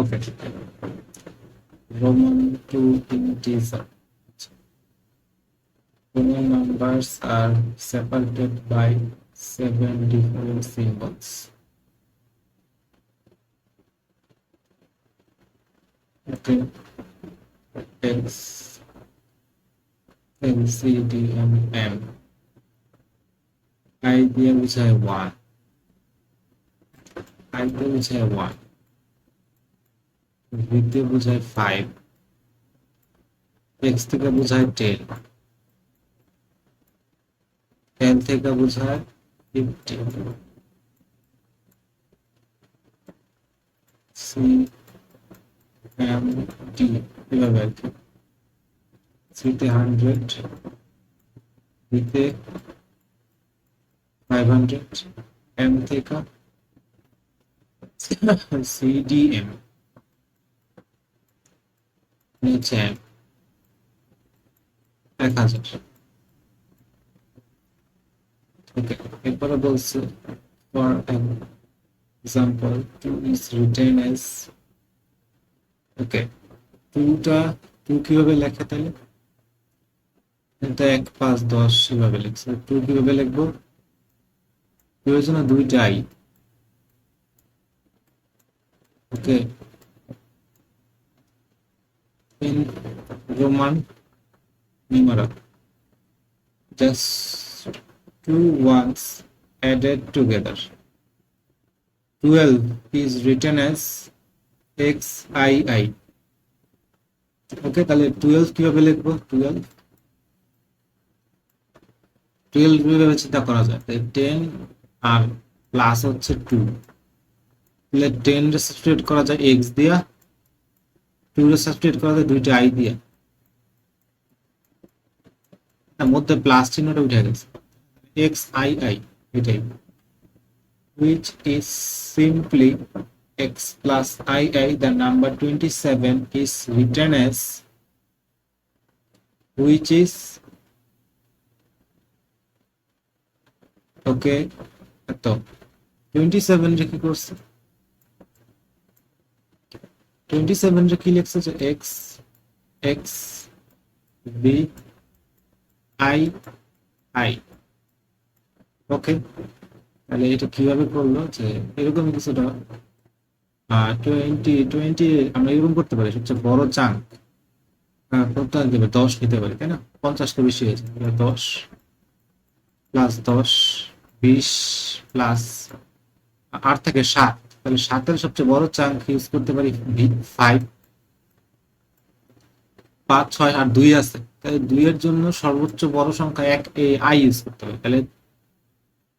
Okay, Roman to integer. Roman numbers are separated by 7 different symbols. Okay, X, L, C, D, M. I দিয়ে বোঝায় 1, I দিয়ে বোঝায় 1, V দিয়ে বোঝায় 5, X থেকে বোঝায় 10, L থেকে বোঝায় 50, C, M, D এভাবে আর কি। C তে 100, B তে 500, M থেকে CDM নিচে 1000। ওকে, এরপরে বলছে for example 2 is written as, ওকে 2 কিভাবে লেখা তাহলে? এটা 1 5 10 কিভাবে লিখছে? 2 কিভাবে লিখবো? প্রয়োজন দুইটাই। ওকে, in Roman numeral, just 2 ones added together. 12 is written as XII. ওকে, তাহলে 12 কিভাবে লিখবো? 12 কিভাবে চিন্তা করা যায়? 10 আর প্লাস হচ্ছে 2, তাহলে 10 রে সাবস্টিটিউট করা যায় x দিয়া, 2 রে সাবস্টিটিউট করা যায় দুইটা i দিয়া, তার মধ্যে প্লাস চিহ্নটা উঠে গেছে, XII এটাই, which is simply x plus ii. The number 27 is written as, which is, ওকে তো 27 রে কি করছে? 27 রে কি লিখছে? যে x x b i i। ওকে, তাহলে এটা কিভাবে করলো? যে এরকম কিছুটা 20 আমরা এরকম করতে পারি, সবচেয়ে বড় চাঙ্ক করতে দেবে 10 নিতে পারি, তাই না? 50 টা বেশি হয়েছে, 10 প্লাস 10 20 প্লাস 8 থেকে 7, তাহলে 7 এর সবচেয়ে বড় চাঙ্ক ইউজ করতে পারি 5, 5 6 আর 2 আছে, তাহলে 2 এর জন্য সর্বোচ্চ বড় সংখ্যা 1 আই ইউজ করতে হবে, তাহলে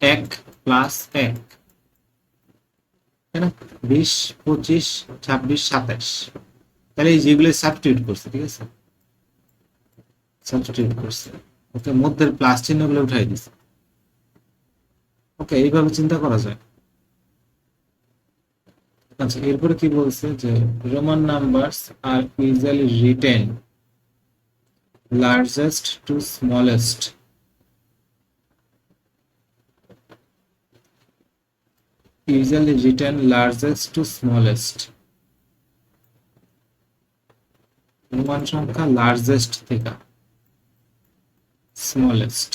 1 প্লাস 1, তাই না? 20 25 26 27, তাহলে এই যেগুলো সাবস্টিটিউট করছে, ঠিক আছে, সাবস্টিটিউট করছে, ওকে মধ্যের প্লাস চিহ্নগুলো উঠাই দিছে। ওকে, এইভাবে চিন্তা করা যায়। আচ্ছা, এরপরে কি বলছে? যে Roman numbers are usually written largest to smallest. Usually written largest to smallest. Roman সংখ্যা লার্জেস্ট থেকে স্মলেস্ট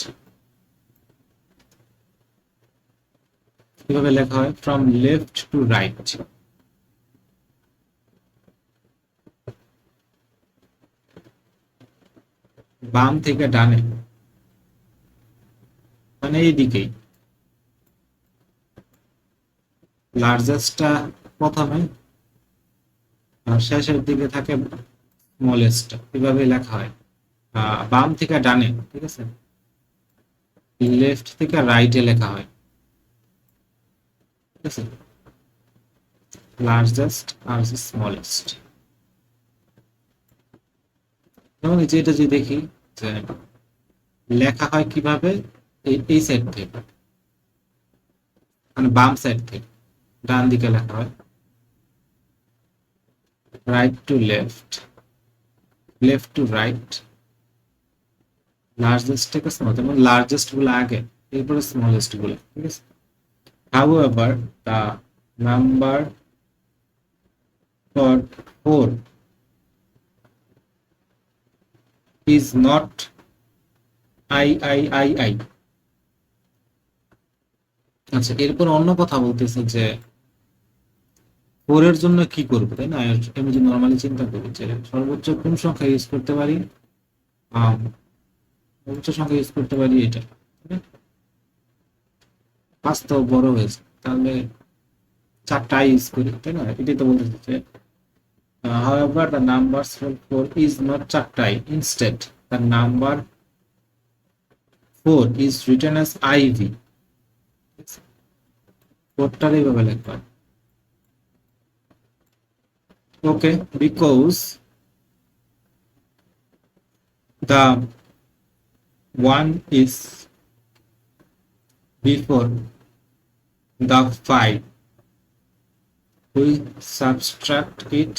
কিভাবে লেখা হয়? ফ্রম লেফট টু রাইট, বাম থেকে ডানে, মানে এইদিকেই। লার্জেস্টটা প্রথমে আর শেষের দিকে থাকে স্মলেস্ট, এভাবে লেখা হয় বাম থেকে ডানে, ঠিক আছে, লেফট থেকে রাইটে লেখা হয়, ঠিক আছে, লার্জেস্ট আর স্মলেস্ট। যেমন যেটা যে দেখি যে লেখা হয় কিভাবে, এই সাইড থেকে, মানে বাম সাইড থেকে ডান দিকে লেখা হয়, right to left, left to right, largest থেকে স্মল, যেমন লার্জেস্ট গুলো আগে, এরপরে স্মলেস্ট গুলো, ঠিক আছে। However, the number for 4 is not I. আচ্ছা, এরপর অন্য কথা বলতেছে যে 4 এর জন্য কি করবো, তাই না? আমি যদি নর্মালি চিন্তা করি যে সর্বোচ্চ কোন সংখ্যা ইউজ করতে পারি, সর্বোচ্চ সংখ্যা ইউজ করতে পারি এটা, 5 তো বড় হয়েছে, তাহলে 4টা ইউজ করি, তাই না? এটাই তো বলতেছে যে however the number 4 is not 4টাই, instead the number 4 is written as IV। 4টার এইভাবে লিখবা, okay, because the 1 is before the 5, we subtract it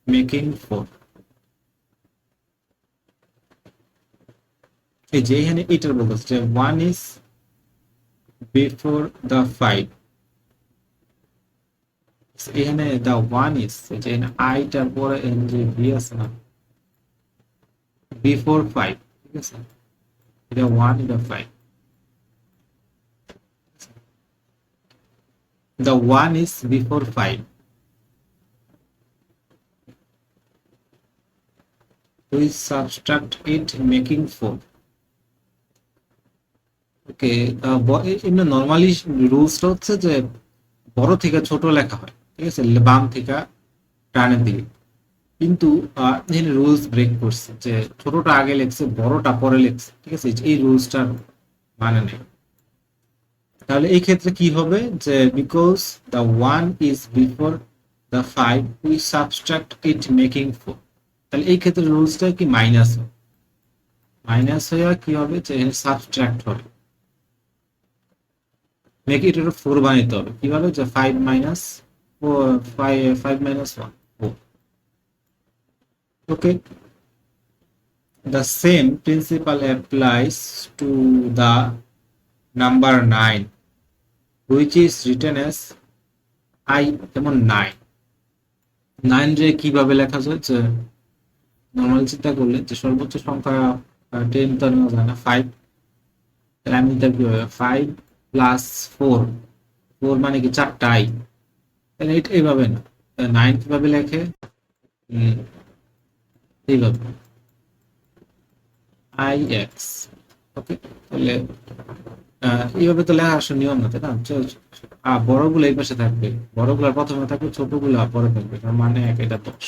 making 4। এই যে এখানে এটার বলতেছে যে 1 is before the 5, এখানে the 1 is, যে এখানে I টার পরে এখানে যে v আছে না, before 5, ঠিক আছে, এটা 1 এটা 5, the 1 is before 5, we subtract it making 4। ওকে, এমনি নরমালি রুলসটা হচ্ছে যে বড় থেকে ছোট লেখা হয়, ঠিক আছে, বাম থেকে ডানের দিকে, কিন্তু এখানে রুলস ব্রেক করছে যে ছোটটা আগে লেখছে, বড়টা পরে লেখছে, ঠিক আছে, এই রুলসটার মানে নেই। তাহলে এই ক্ষেত্রে কি হবে যে because the 1 is before the 5 we subtract it making 4, তাহলে এই ক্ষেত্রে রুলসটা কি মাইনাস হবে, মাইনাস হয়ে কি হবে যে এখানে সাবট্রাক্ট হবে, মেক ইট 4 বানাইতে হবে, কিভাবে যে 5 minus 5 minus 1 4। Okay, the same principle applies to the number 9 which is written as I, যেমন 9 রে কিভাবে লেখা যায়, যে নরমাল চিন্তা করলে যে সর্বোচ্চ সংখ্যা 10 তো নেওয়া যায় না, 5, তাহলে আমি নিতে কিভাবে 5 প্লাস 4, 4 মানে কি 4টা I, তাহলে এটা এইভাবে না, 9 কিভাবে লেখে এইভাবে IX। ওকে, তাহলে এইভাবে তো লেখা আসলে নিয়ম না, তাই না? বড়গুলো এই পাশে থাকবে, বড়গুলো প্রথমে থাকবে, ছোটগুলো পরে থাকবে, তার মানে এটা 10,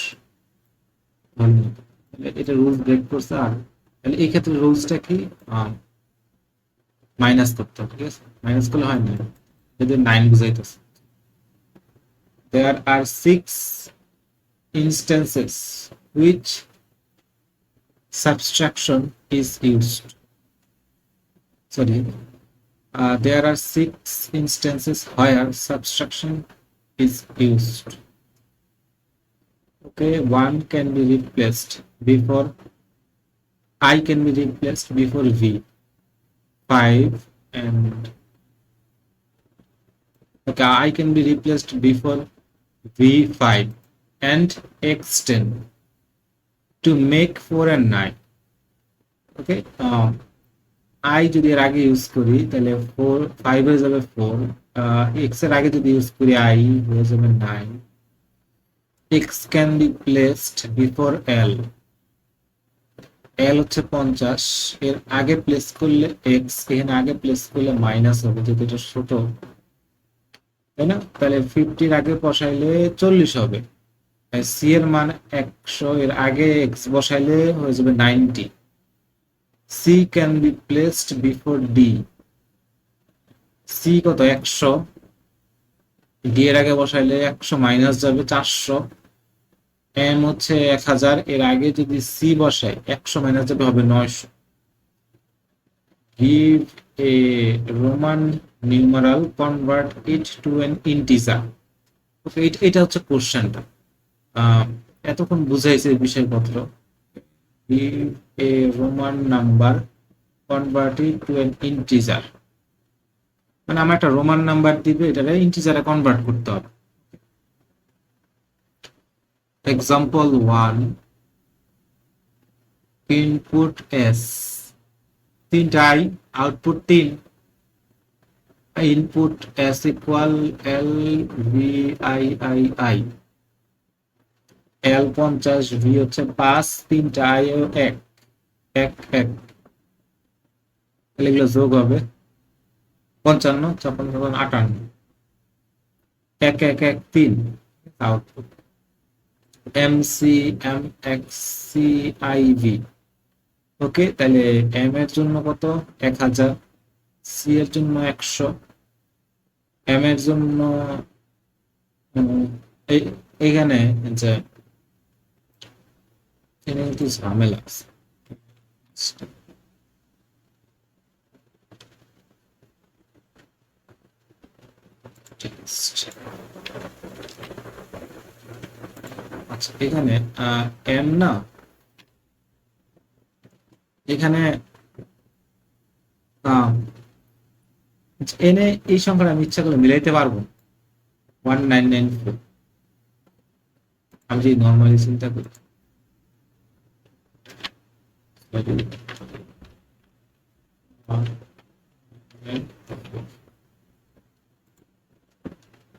এটা রুলস ব্রেক করছে। আর তাহলে এই ক্ষেত্রে রুলসটা কি, মাইনাস করতে হবে, ঠিক আছে, মাইনাস করলে হয় না, যদি 9 বুঝাইতেছে। there are 6 instances which subtraction is used, sorry, there are 6 instances where subtraction is used। okay, 1 can be replaced before I, can be replaced before V, 5 and okay, I can be replaced before V5 and X10 to make 4 and 9। okay, I যদি এর আগে use করি তাহলে 4 5 হয়ে যাবে 4, X এর আগে যদি ইউজ করি I হয়ে যাবে 9, X can be placed before L, L হচ্ছে 50, এর আগে প্লেস করলে X, এখানে আগে প্লেস করলে মাইনাস হবে যেহেতু এটা ছোট, তাই না? তাহলে 50 এর আগে বসাইলে 40 হবে, সি এর মান 100, এর আগে X বসাইলে হয়ে যাবে 90, C can be placed before D, C কত 100, ডি এর আগে বসাইলে 100 মাইনাস যাবে 400, এম হচ্ছে 1000, এর আগে যদি সি বসাই 100 মাইনাস যাবে হবে 900। Give a Roman numeral, convert it to an integer. Okay, এটা হচ্ছে কোশ্চেনটা, এতক্ষণ বুঝাইছে বিষয়পত্র। Give a Roman number, convert it to an integer, মানে আমার একটা রোমান নাম্বার দিবে, এটারে ইন্টিজারে কনভার্ট করতে হবে। এক্সাম্পল 1 ইনপুট এস, তিনটাই output 3, input S equal L V I I I, L 50, V হচ্ছে 5, তিনটা আই 1 1 1, তাহলে এগুলো যোগ হবে 55, 56, 58, 1 1 1 3 output. M C M X C I V, okay, তাহলে এম এর জন্য কত 1000, সি এর জন্য 100, এম এর জন্য এখানে যে এখানে কিন্তু ঝামেলা আছে। আচ্ছা এখানে এম না, এখানে এনে এই সংখ্যাটা আমি ইচ্ছা করলে মিলাইতে পারবো 1994, আমি যদি নর্মালি চিন্তা করি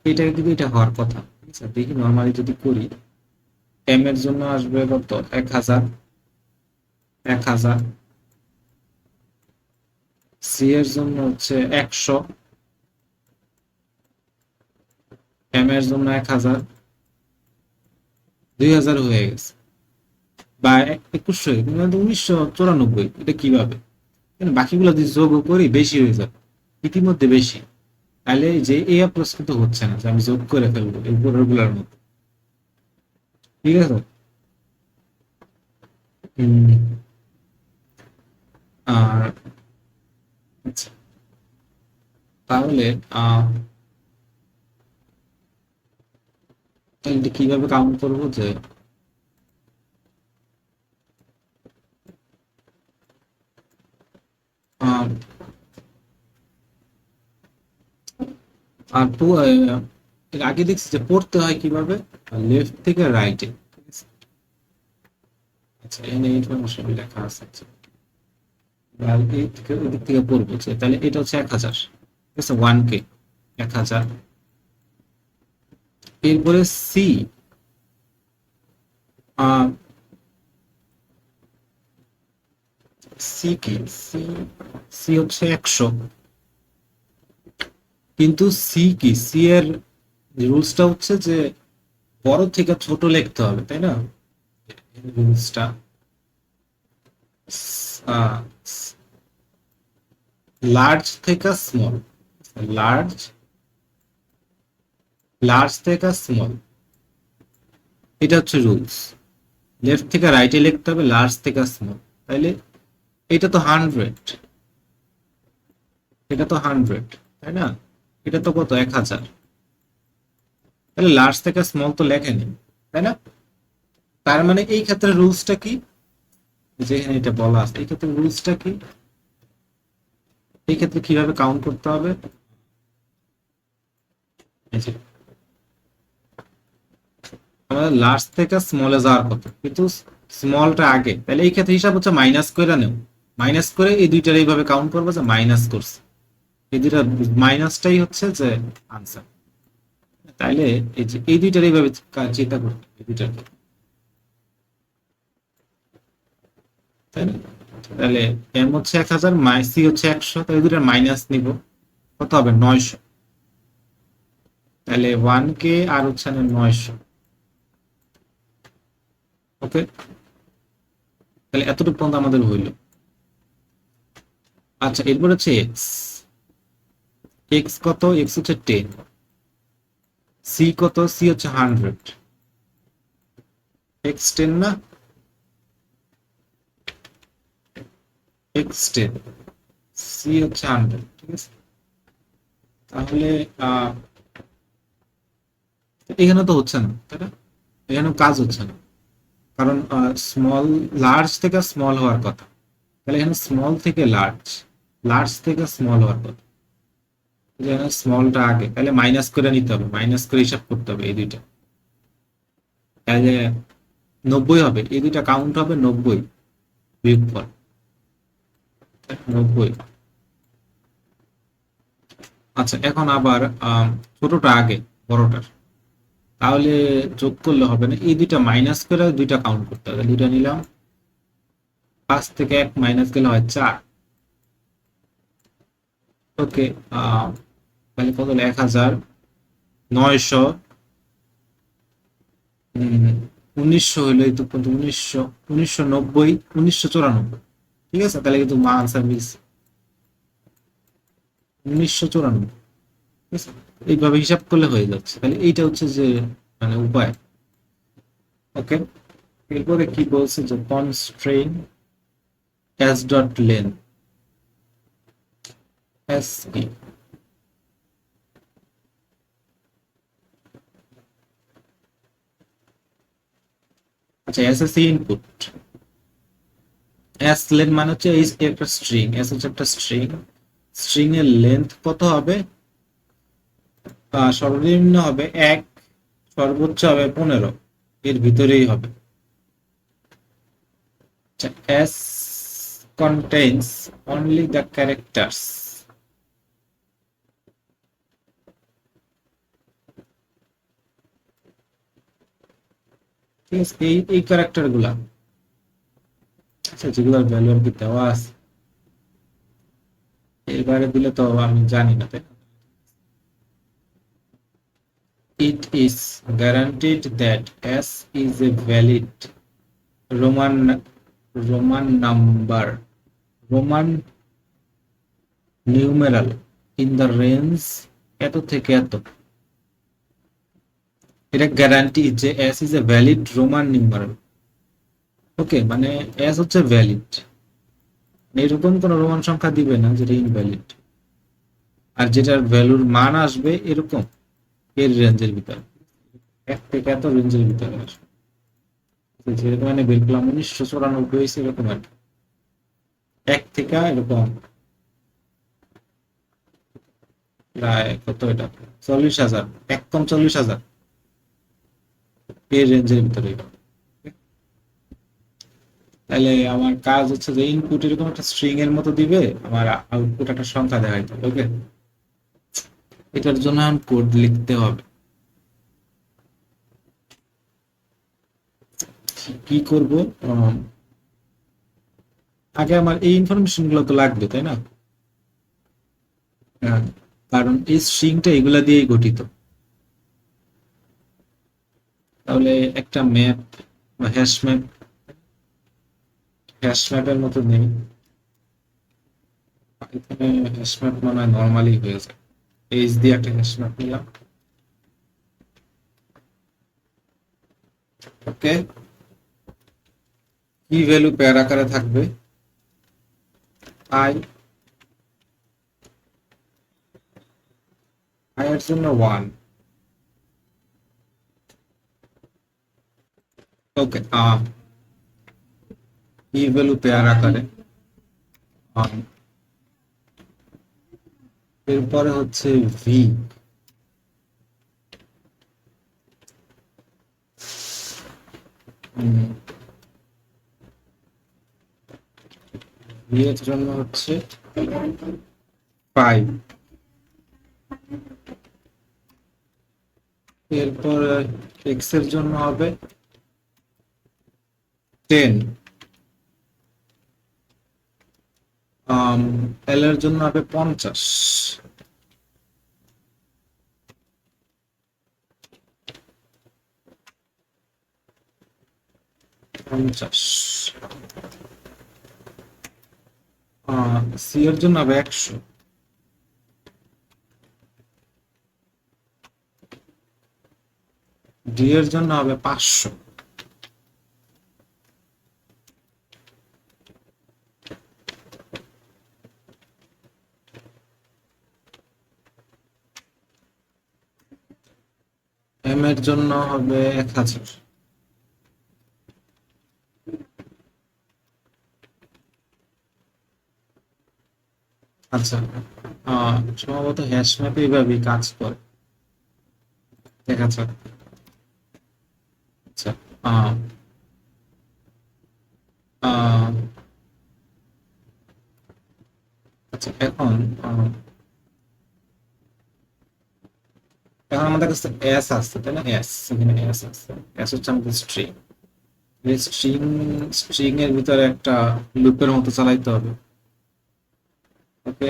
এটা কিন্তু এটা হওয়ার কথা, ঠিক আছে? দেখি নর্মালি যদি করি এম এর জন্য আসবে কত 1000, 1000, সি এর জন্য হচ্ছে 100, এম এর জন্য 1000, 2000 হয়ে গেছে, বা 2100, 1994, এটা কিভাবে? বাকিগুলো যদি যোগ করি বেশি হয়ে যাবে, ইতিমধ্যে বেশি, তাহলে যে এই অ্যাপ্রোচ কিন্তু হচ্ছে না যে আমি যোগ করে ফেলবো এই গুলার মধ্যে, ঠিক আছে? আর আচ্ছা, তাহলে তাহলে কিভাবে কাউন্ট করবো যে আহ, আর এর আগে দেখছি যে পড়তে হয় কিভাবে, লেফট থেকে রাইটে, ঠিক আছে? আচ্ছা এখানে ইনফরমেশন লেখা আছে, আচ্ছা আর এই থেকে ওই দিক থেকে পড়বো যে তাহলে এটা হচ্ছে 1000, ঠিক আছে, 1K 1000, এরপরে সি, সি কি, সি, সি হচ্ছে 100, কিন্তু সি কি, সি এর রুলসটা হচ্ছে যে বড় থেকে ছোট লিখতে হবে, তাই না? রুলসটা লার্জ থেকে স্মল, লার্জ, লার্জ থেকে স্মল, এটা হচ্ছে রুলস। লেফট থেকে রাইটে লিখতে হবে লার্জ থেকে স্মল, তাইলে এটা তো 100, এটা তো 100, তাই না? এটা তো কত 1000, তাহলে লার্জ থেকে স্মল তো লেখেনি, তাই না? তার মানে এই ক্ষেত্রে রুলসটা কি, যেখানে এটা বলা আছে এই ক্ষেত্রে রুলসটা কি, এই ক্ষেত্রে কিভাবে কাউন্ট করতে হবে, এই যে আমাদের লার্জ থেকে স্মলে যাওয়ার কথা, কিন্তু স্মলটা আগে, তাহলে এই ক্ষেত্রে হিসাব হচ্ছে মাইনাস করে নেও, মাইনাস করে এই দুইটার এইভাবে কাউন্ট করবো যে মাইনাস করছে, এই দুইটা মাইনাসটাই হচ্ছে যে আনসার, তাইলে এই যে এই দুইটার এইভাবে চিন্তা করতে, এই দুইটার, তাই না? তাহলে এম হচ্ছে 1000, সি হচ্ছে 100, তাহলে দুইটার মাইনাস নিব, কত হবে 900, তাহলে 1K আর হচ্ছে 900, ওকে, তাহলে এতটুকু পর্যন্ত আমাদের হইল। আচ্ছা এরপর হচ্ছে এক্স, এক্স কত, এক্স হচ্ছে 10, সি কত, সি হচ্ছে 100, এক্স 10 না, এক্স 10, সি হচ্ছে 100, ঠিক আছে? তাহলে এখানে তো হচ্ছে না, তাই না? এখানে কাজ হচ্ছে না, কারণ স্মল, লার্জ থেকে স্মল হওয়ার কথা, তাহলে এখানে স্মল থেকে লার্জ, লার্জ থেকে স্মল হওয়ার কথা, স্মলটা আগে, তাহলে মাইনাস করে নিতে হবে, মাইনাস করে হিসাব করতে হবে এই দুইটা, তাহলে 90 হবে, এই দুইটা কাউন্ট হবে 90 বিয়োগফল 90। আচ্ছা এখন আবার ছোটটা আগে বড়টার, তাহলে যোগ করলে হবে না, এই দুইটা মাইনাস করে দুইটা কাউন্ট করতে হবে, দুইটা নিলাম, 5 থেকে 1 মাইনাস গেলে হয় 4। ওকে, তাহলে কত হলো? 1900, 1900 হইলো এই তো কত, 1900, 1990, 1994। ঠিক আছে, তাহলে কিন্তু মা আনসার মিস, 1994। ঠিক আছে, এইভাবে হিসাব করলে হয়ে যাচ্ছে, তাহলে এইটা হচ্ছে যে মানে উপায়। ওকে, এরপরে কি বলছে যে constrain S dot lane, S কি? আচ্ছা, S S input, S lane মানে হচ্ছে এই একটা স্ট্রিং, এস হচ্ছে একটা স্ট্রিং, স্ট্রিং এর লেন্থ কত হবে? সর্বনিম্ন হবে 1, সর্বোচ্চ হবে 15, এর ভিতরেই হবে। আচ্ছা, S contains only the characters, ঠিক আছে, এই ক্যারেক্টার গুলা, আচ্ছা যেগুলোর ভ্যালু আর কি দেওয়া আছে, এর বাইরে দিলে তো আমি জানি না, তাই না? It is guaranteed that S is a valid Roman Roman number, Roman numeral in the range এত থেকে এত। এটা গ্যারান্টি যে S is a valid Roman numeral। ওকে, মানে S হচ্ছে ভ্যালিড, এরকম কোন রোমান সংখ্যা দিবে না যেটা ইনভ্যালিড, আর যেটার ভ্যালুর মান আসবে এরকম এর রেঞ্জের ভিতরে, 1 থেকে এত রেঞ্জের ভিতরে আসবে, যেরকম মানে বের করলাম 1994 হয়েছে এরকম আর কি। 1 থেকে এরকম প্রায় কত, এটা 40,000, একদম 40,000 এই রেঞ্জের ভিতরে। তাহলে আমার কাজ হচ্ছে যে ইনপুট এরকম একটা স্ট্রিং এর মতো দিবে, আমার আউটপুট একটা সংখ্যা দেখাইতে হবে। ওকে, এটার জন্য এখন কোড লিখতে হবে। কি করব? উম, আগে আমার এই ইনফরমেশন গুলো তো লাগবে, তাই না? হ্যাঁ, কারণ এই স্ট্রিংটা এগুলা দিয়েই গঠিত। তাহলে একটা ম্যাপ বা হ্যাশ ম্যাপের মতো নেই, এখানে হ্যাশ ম্যাপ মনে হয় নর্মালি হয়ে যায়, এইচ দিয়ে একটা হ্যাশ ম্যাপ নিলাম। ওকে, কি ভ্যালু পেয়ার আকারে থাকবে? আই, আই এর জন্য 1। ওকে, কি ভ্যালু পেয়ার আকারে 1, এরপরে হচ্ছে ভি, ভি এর জন্য হচ্ছে 5, এরপর এক্স এর জন্য হবে 10, এল এর জন্য হবে 50, 50, সি এর জন্য হবে 100, ডি এর জন্য হবে 500, এম এর জন্য হবে 1000। আচ্ছা, সম্ভবত হ্যাশ ম্যাপ এইভাবেই কাজ করে, দেখা যাক। আচ্ছা, আহ, আহ, আচ্ছা এখন এখন আমাদের কাছে এস আছে তাই না, এস এখানে এস আছে, এস হচ্ছে আমাদের স্ট্রিং। স্ট্রিং স্ট্রিং এর ভিতরে একটা লুপের মতো চালাইতে হবে। ওকে,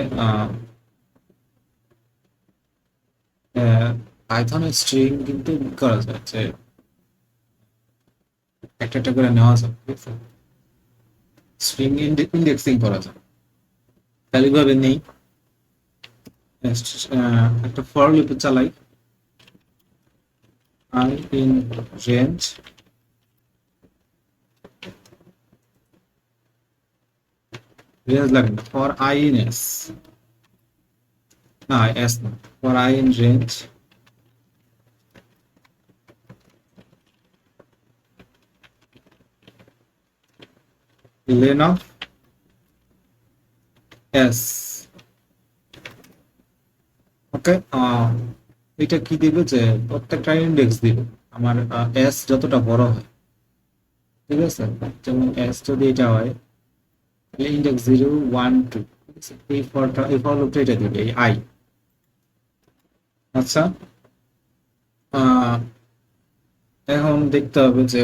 পাইথনে স্ট্রিং কিন্তু করা যায় যে একটা একটা করে নেওয়া যায়, ঠিক আছে? স্ট্রিং ইন্ডেক্সিং করা যায়। তাহলে এইভাবে নেই, একটা ফর লুপ চালাই, আই ইন রেঞ্জ রেঞ্জ লাগবে না, ফর আই ইন এস, না এস না, for I in range len of S. Okay, এটা কি দিবে যে প্রত্যেকটা ইন্ডেক্স দিবে আমার, এস যতটা বড় হয়, ঠিক আছে? যেমন এস যদি এটা হয় তাহলে ইন্ডেক্স 0 1 2, ঠিক আছে? এই ফর লুপটা এটা দিবে, এই আই। আচ্ছা, আহ, এখন দেখতে হবে যে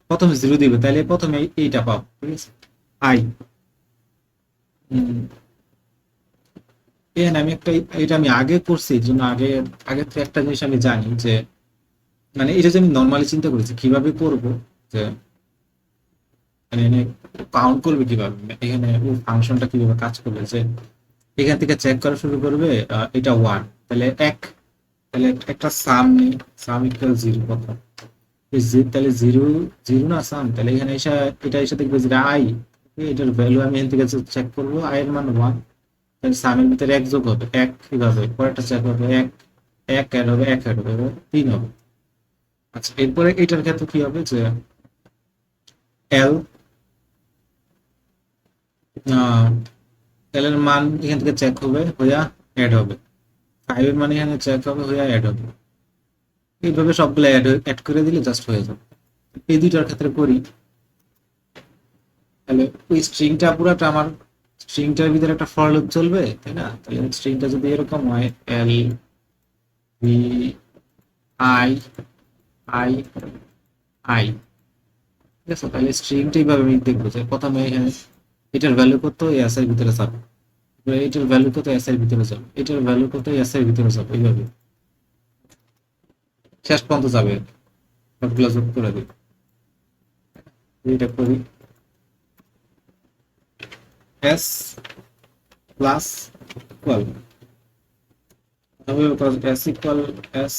প্রথমে 0 দিবে, তাহলে প্রথমে এইটা পাবো, ঠিক আছে? আই। এখানে আমি একটা, এটা আমি আগে করছি এই জন্য আগে থেকে একটা জিনিস আমি জানি যে মানে এটা যে আমি নর্মালি চিন্তা করেছি কিভাবে করব, যে মানে এনে কাউন্ট করবে কিভাবে, এখানে ফাংশনটা কিভাবে কাজ করবে, যে এখান থেকে চেক করা শুরু করবে, এটা 1 তাহলে এক, তাহলে একটা সাম নেই, সাম ইকুয়াল 0 প্রথম, তাহলে 0 0 না সাম, তাহলে এখানে এসে এটা এসে দেখবে যে আই, এটার ভ্যালু আমি এখান থেকে চেক করবো, আই এর মান 1, তাহলে সামের ভিতরে এক যোগ হবে, এক কিভাবে পরেরটা চেক হবে, এক এক অ্যাড হবে, এক অ্যাড হবে, 3 হবে। আচ্ছা, এরপরে এটার ক্ষেত্রে কি হবে যে এল, এল এর মান এখান থেকে চেক হবে, হইয়া অ্যাড হবে, 5 এর মান এখানে চেক হবে, হইয়া অ্যাড হবে। এইভাবে সবগুলো অ্যাড করে দিলে জাস্ট হয়ে যাবে। এই দুইটার ক্ষেত্রে করি, তাহলে ওই স্ট্রিংটা পুরাটা আমার, স্ট্রিংটার ভিতরে একটা ফর লুপ চলবে তাই না? তাহলে স্ট্রিংটা যদি এরকম হয় L V I I I, ঠিক আছে? তাহলে স্ট্রিংটা এইভাবে আমি দেখবো যে প্রথমে এখানে এটার ভ্যালু কত, এস এর ভিতরে যাবে, এটার ভ্যালু কত, এস এর ভিতরে যাবে, এটার ভ্যালু কত, এস এর ভিতরে যাবে, এইভাবে শেষ পর্যন্ত যাবে, সবগুলো যোগ করে দিই। এটা করি, S plus equal, S equal S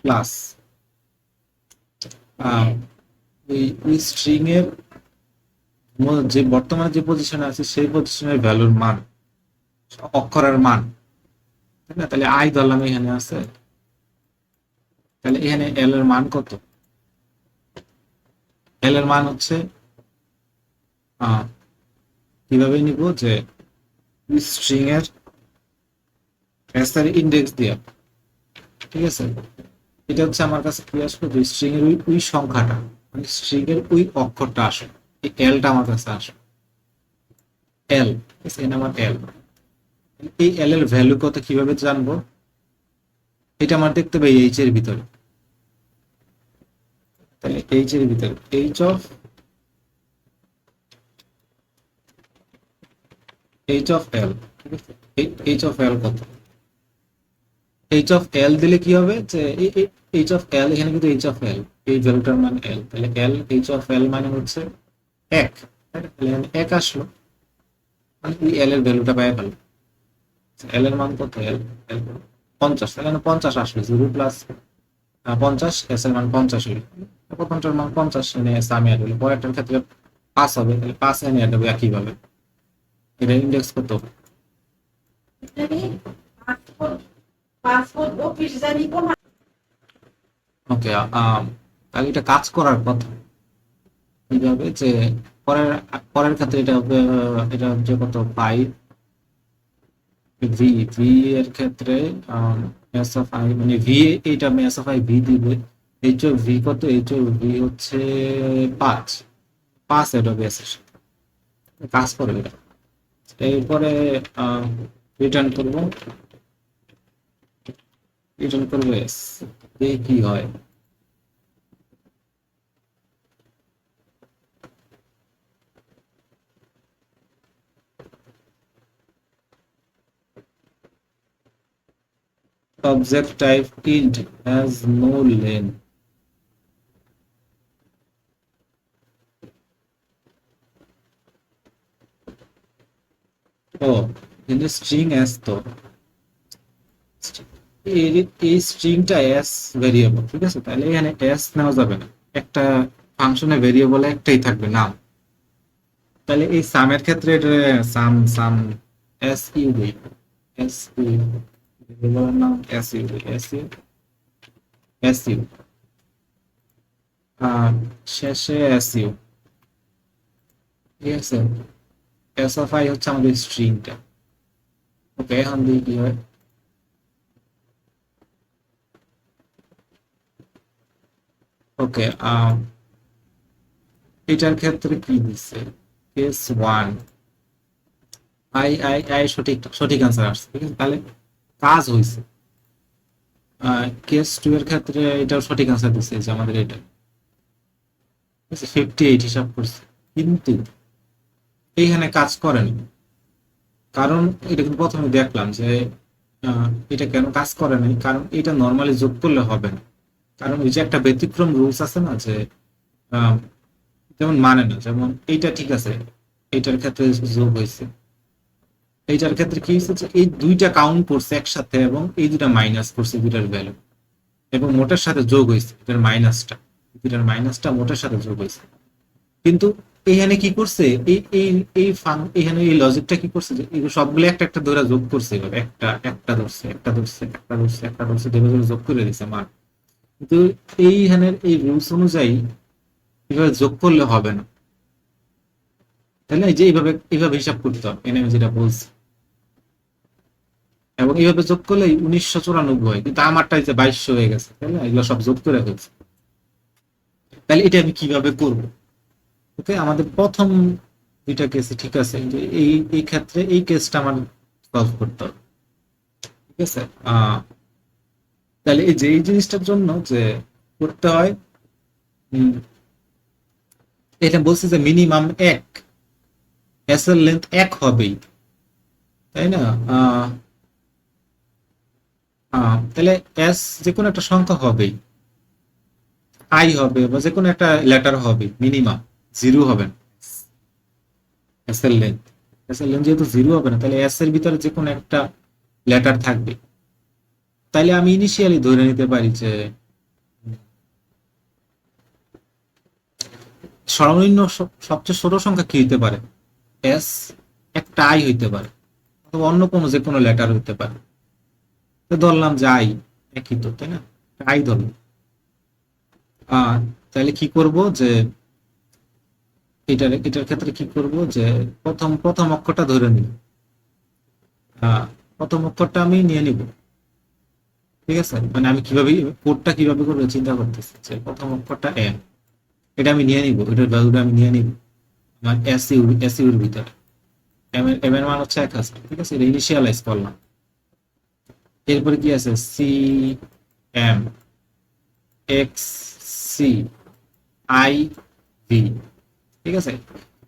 plus ওই স্ট্রিং এর যে বর্তমানে যে পজিশনে আছে সেই পজিশনের ভ্যালুর মান, অক্ষরের মান, তাই না? তাহলে আই ধরলাম এখানে আছে, তাহলে এখানে এল এর মান কত, এল এর মান হচ্ছে কিভাবে নিব যে স্ট্রিং এর এস এর ইন্ডেক্স দিয়ে, ঠিক আছে? এটা হচ্ছে আমার কাছে কি আসবে, যে স্ট্রিং এর ওই সংখ্যাটা, মানে স্ট্রিং এর ওই অক্ষরটা আসে, এই এলটা আমার কাছে আসে, এল, ঠিক আছে? এখানে আমার এল, এই এল এর ভ্যালু কত কিভাবে জানবো, এটা আমার দেখতে হবে এইচ এর ভিতরে, তাহলে এইচ এর ভিতরে এইচ অফ এল, ঠিক আছে? এইচ অফ এল কত, এইচ অফ এল দিলে কি হবে যে এইচ অফ এল, এখানে কিন্তু এইচ অফ এল, এই ভ্যালুটার মান এল, তাহলে এল এইচ অফ এল মানে হচ্ছে এক, তাই না? তাহলে এখানে এক আসলো, মানে এই এল এর ভ্যালুটা পাই গেল, এল এর মান কত, এল এল 50, তাহলে এখানে 50 আসলো, 0 প্লাস 50, এস এর মান 50 হলো, প্রথমটার মান 50 এনে এস আমি অ্যাড হলো, পরেরটার ক্ষেত্রে 5 হবে, তাহলে 5 এনে অ্যাড হবে একইভাবে। এটা ইন্ডেক্স কত, ওকে, তাহলে এটা কাজ করার কথা এইভাবে যে পরের পরের ক্ষেত্রে এটা হবে, এটা হচ্ছে কত 5 ভি, ভি এর ক্ষেত্রে এস অফ আই, মানে ভি, এইটা আমি এস অফ আই ভি দিবে, এইচ ও ভি কত? এইচ ও ভি হচ্ছে 5, 5 এটা এস এর সাথে কাজ করবে এটা। এরপরে রিটার্ন করবো, রিটার্ন করবো এস, দেখি কি হয়। Object type int has no length. ও, কিন্তু স্ট্রিং এস তো এই স্ট্রিংটা এস ভেরিয়েবল, ঠিক আছে, তাহলে এখানে এস নেওয়া যাবে না। একটা ফাংশনে ভেরিয়েবল একটাই থাকবে, নাম। তাহলে এই সামের ক্ষেত্রে এটা সাম সাম এস ইউ দিই, এস ইউ ভেরিয়েবলের নাম এস ইউ দিই, এস ইউ, এস ইউ শেষে এস ইউ, ঠিক আছে। এস অফ আই হচ্ছে আমাদের স্ট্রিংটা। ওকে, এখন দিই কি হয়। ওকে, এটার ক্ষেত্রে কি দিচ্ছে, case one, I I I সঠিক সঠিক আনসার আসছে, ঠিক আছে, তাহলে কাজ হয়েছে। কেস টু এর ক্ষেত্রে এটাও সঠিক আনসার দিচ্ছে, যে আমাদের এটা 58 হিসাব করছে, কিন্তু এইখানে কাজ করেনি। কারণ এটা কিন্তু প্রথমে দেখলাম যে এটা কেন কাজ করে নাই, কারণ এটা নর্মালি যোগ করলে হবে না। কারণ ওই যে একটা ব্যতিক্রম রুলস আছে না, যে আহ, যেমন মানে না, যেমন এইটা ঠিক আছে, এইটার ক্ষেত্রে যোগ হয়েছে, এইটার ক্ষেত্রে কি হয়েছে যে এই দুইটা কাউন্ট করছে একসাথে, এবং এই দুটা মাইনাস করছে দুইটার ভ্যালু, এবং মোটের সাথে যোগ হয়েছে এটার মাইনাসটা, দুইটার মাইনাসটা মোটের সাথে যোগ হয়েছে। কিন্তু এখানে কি করছে, এই এই এই এখানে এই লজিকটা কি করছে, যে এগুলো সবগুলো একটা একটা ধরে যোগ করছে, এভাবে একটা একটা ধরছে, একটা ধরছে, একটা ধরছে, একটা ধরছে, ধরে ধরে যোগ করে দিছে মান। কিন্তু এইখানের এই রুলস অনুযায়ী এভাবে যোগ করলে হবে না, তাই না? এই যে এইভাবে এইভাবে হিসাব করতে হবে, এনে আমি যেটা বলছি, এবং এইভাবে যোগ করলে 1994 হয়, কিন্তু আমারটা যে 2200 হয়ে গেছে, তাই না? এগুলো সব যোগ করে ফেলছে। তাহলে এটা আমি কিভাবে করব? ওকে, আমাদের প্রথম দুইটা কেসে ঠিক আছে, যে এই এই ক্ষেত্রে এই কেসটা আমার সলভ করতে হবে, ঠিক আছে। তাহলে এই যে এই জিনিসটার জন্য যে করতে হয়, উম, এটা বলছে যে মিনিমাম এক, এস এর লেন্থ এক হবেই, তাই না? আহ তাহলে এস যে কোনো একটা সংখ্যা হবেই, আই হবে বা যে কোনো একটা লেটার হবে, মিনিমাম জিরো হবে না। এস এর লেন্থ, এস এর লেন্থ যেহেতু জিরো হবে না, তাহলে এস এর ভিতরে যে কোনো একটা লেটার থাকবে। তাইলে আমি ইনিশিয়ালি ধরে নিতে পারি যে সর্বনিম্ন সবচেয়ে ছোট সংখ্যা কি হইতে পারে, এস, একটা আই হইতে পারে, অথবা অন্য কোনো যে কোনো লেটার হইতে পারে। তো ধরলাম যে আই, একই তো, তাই না? আই ধরলাম। আহ তাহলে কি করব যে এটার ক্ষেত্রে কি করব, যে প্রথম প্রথম অক্ষরটা ধরে নিব। আহ প্রথম অক্ষরটা আমি নিয়ে নিব, ঠিক আছে। মানে আমি কিভাবে কোডটা কিভাবে করবো চিন্তা করতেছি, যে প্রথম অক্ষরটা এম, এটা আমি নিয়ে নিব, এটার ভ্যালুটা আমি নিয়ে নিব আমার এসইউর ভিতরে। এম এর মান হচ্ছে 1000, ঠিক আছে, এটা ইনিশিয়ালাইজ করলাম। এরপরে কি আছে, C M, X C, I V, ঠিক আছে।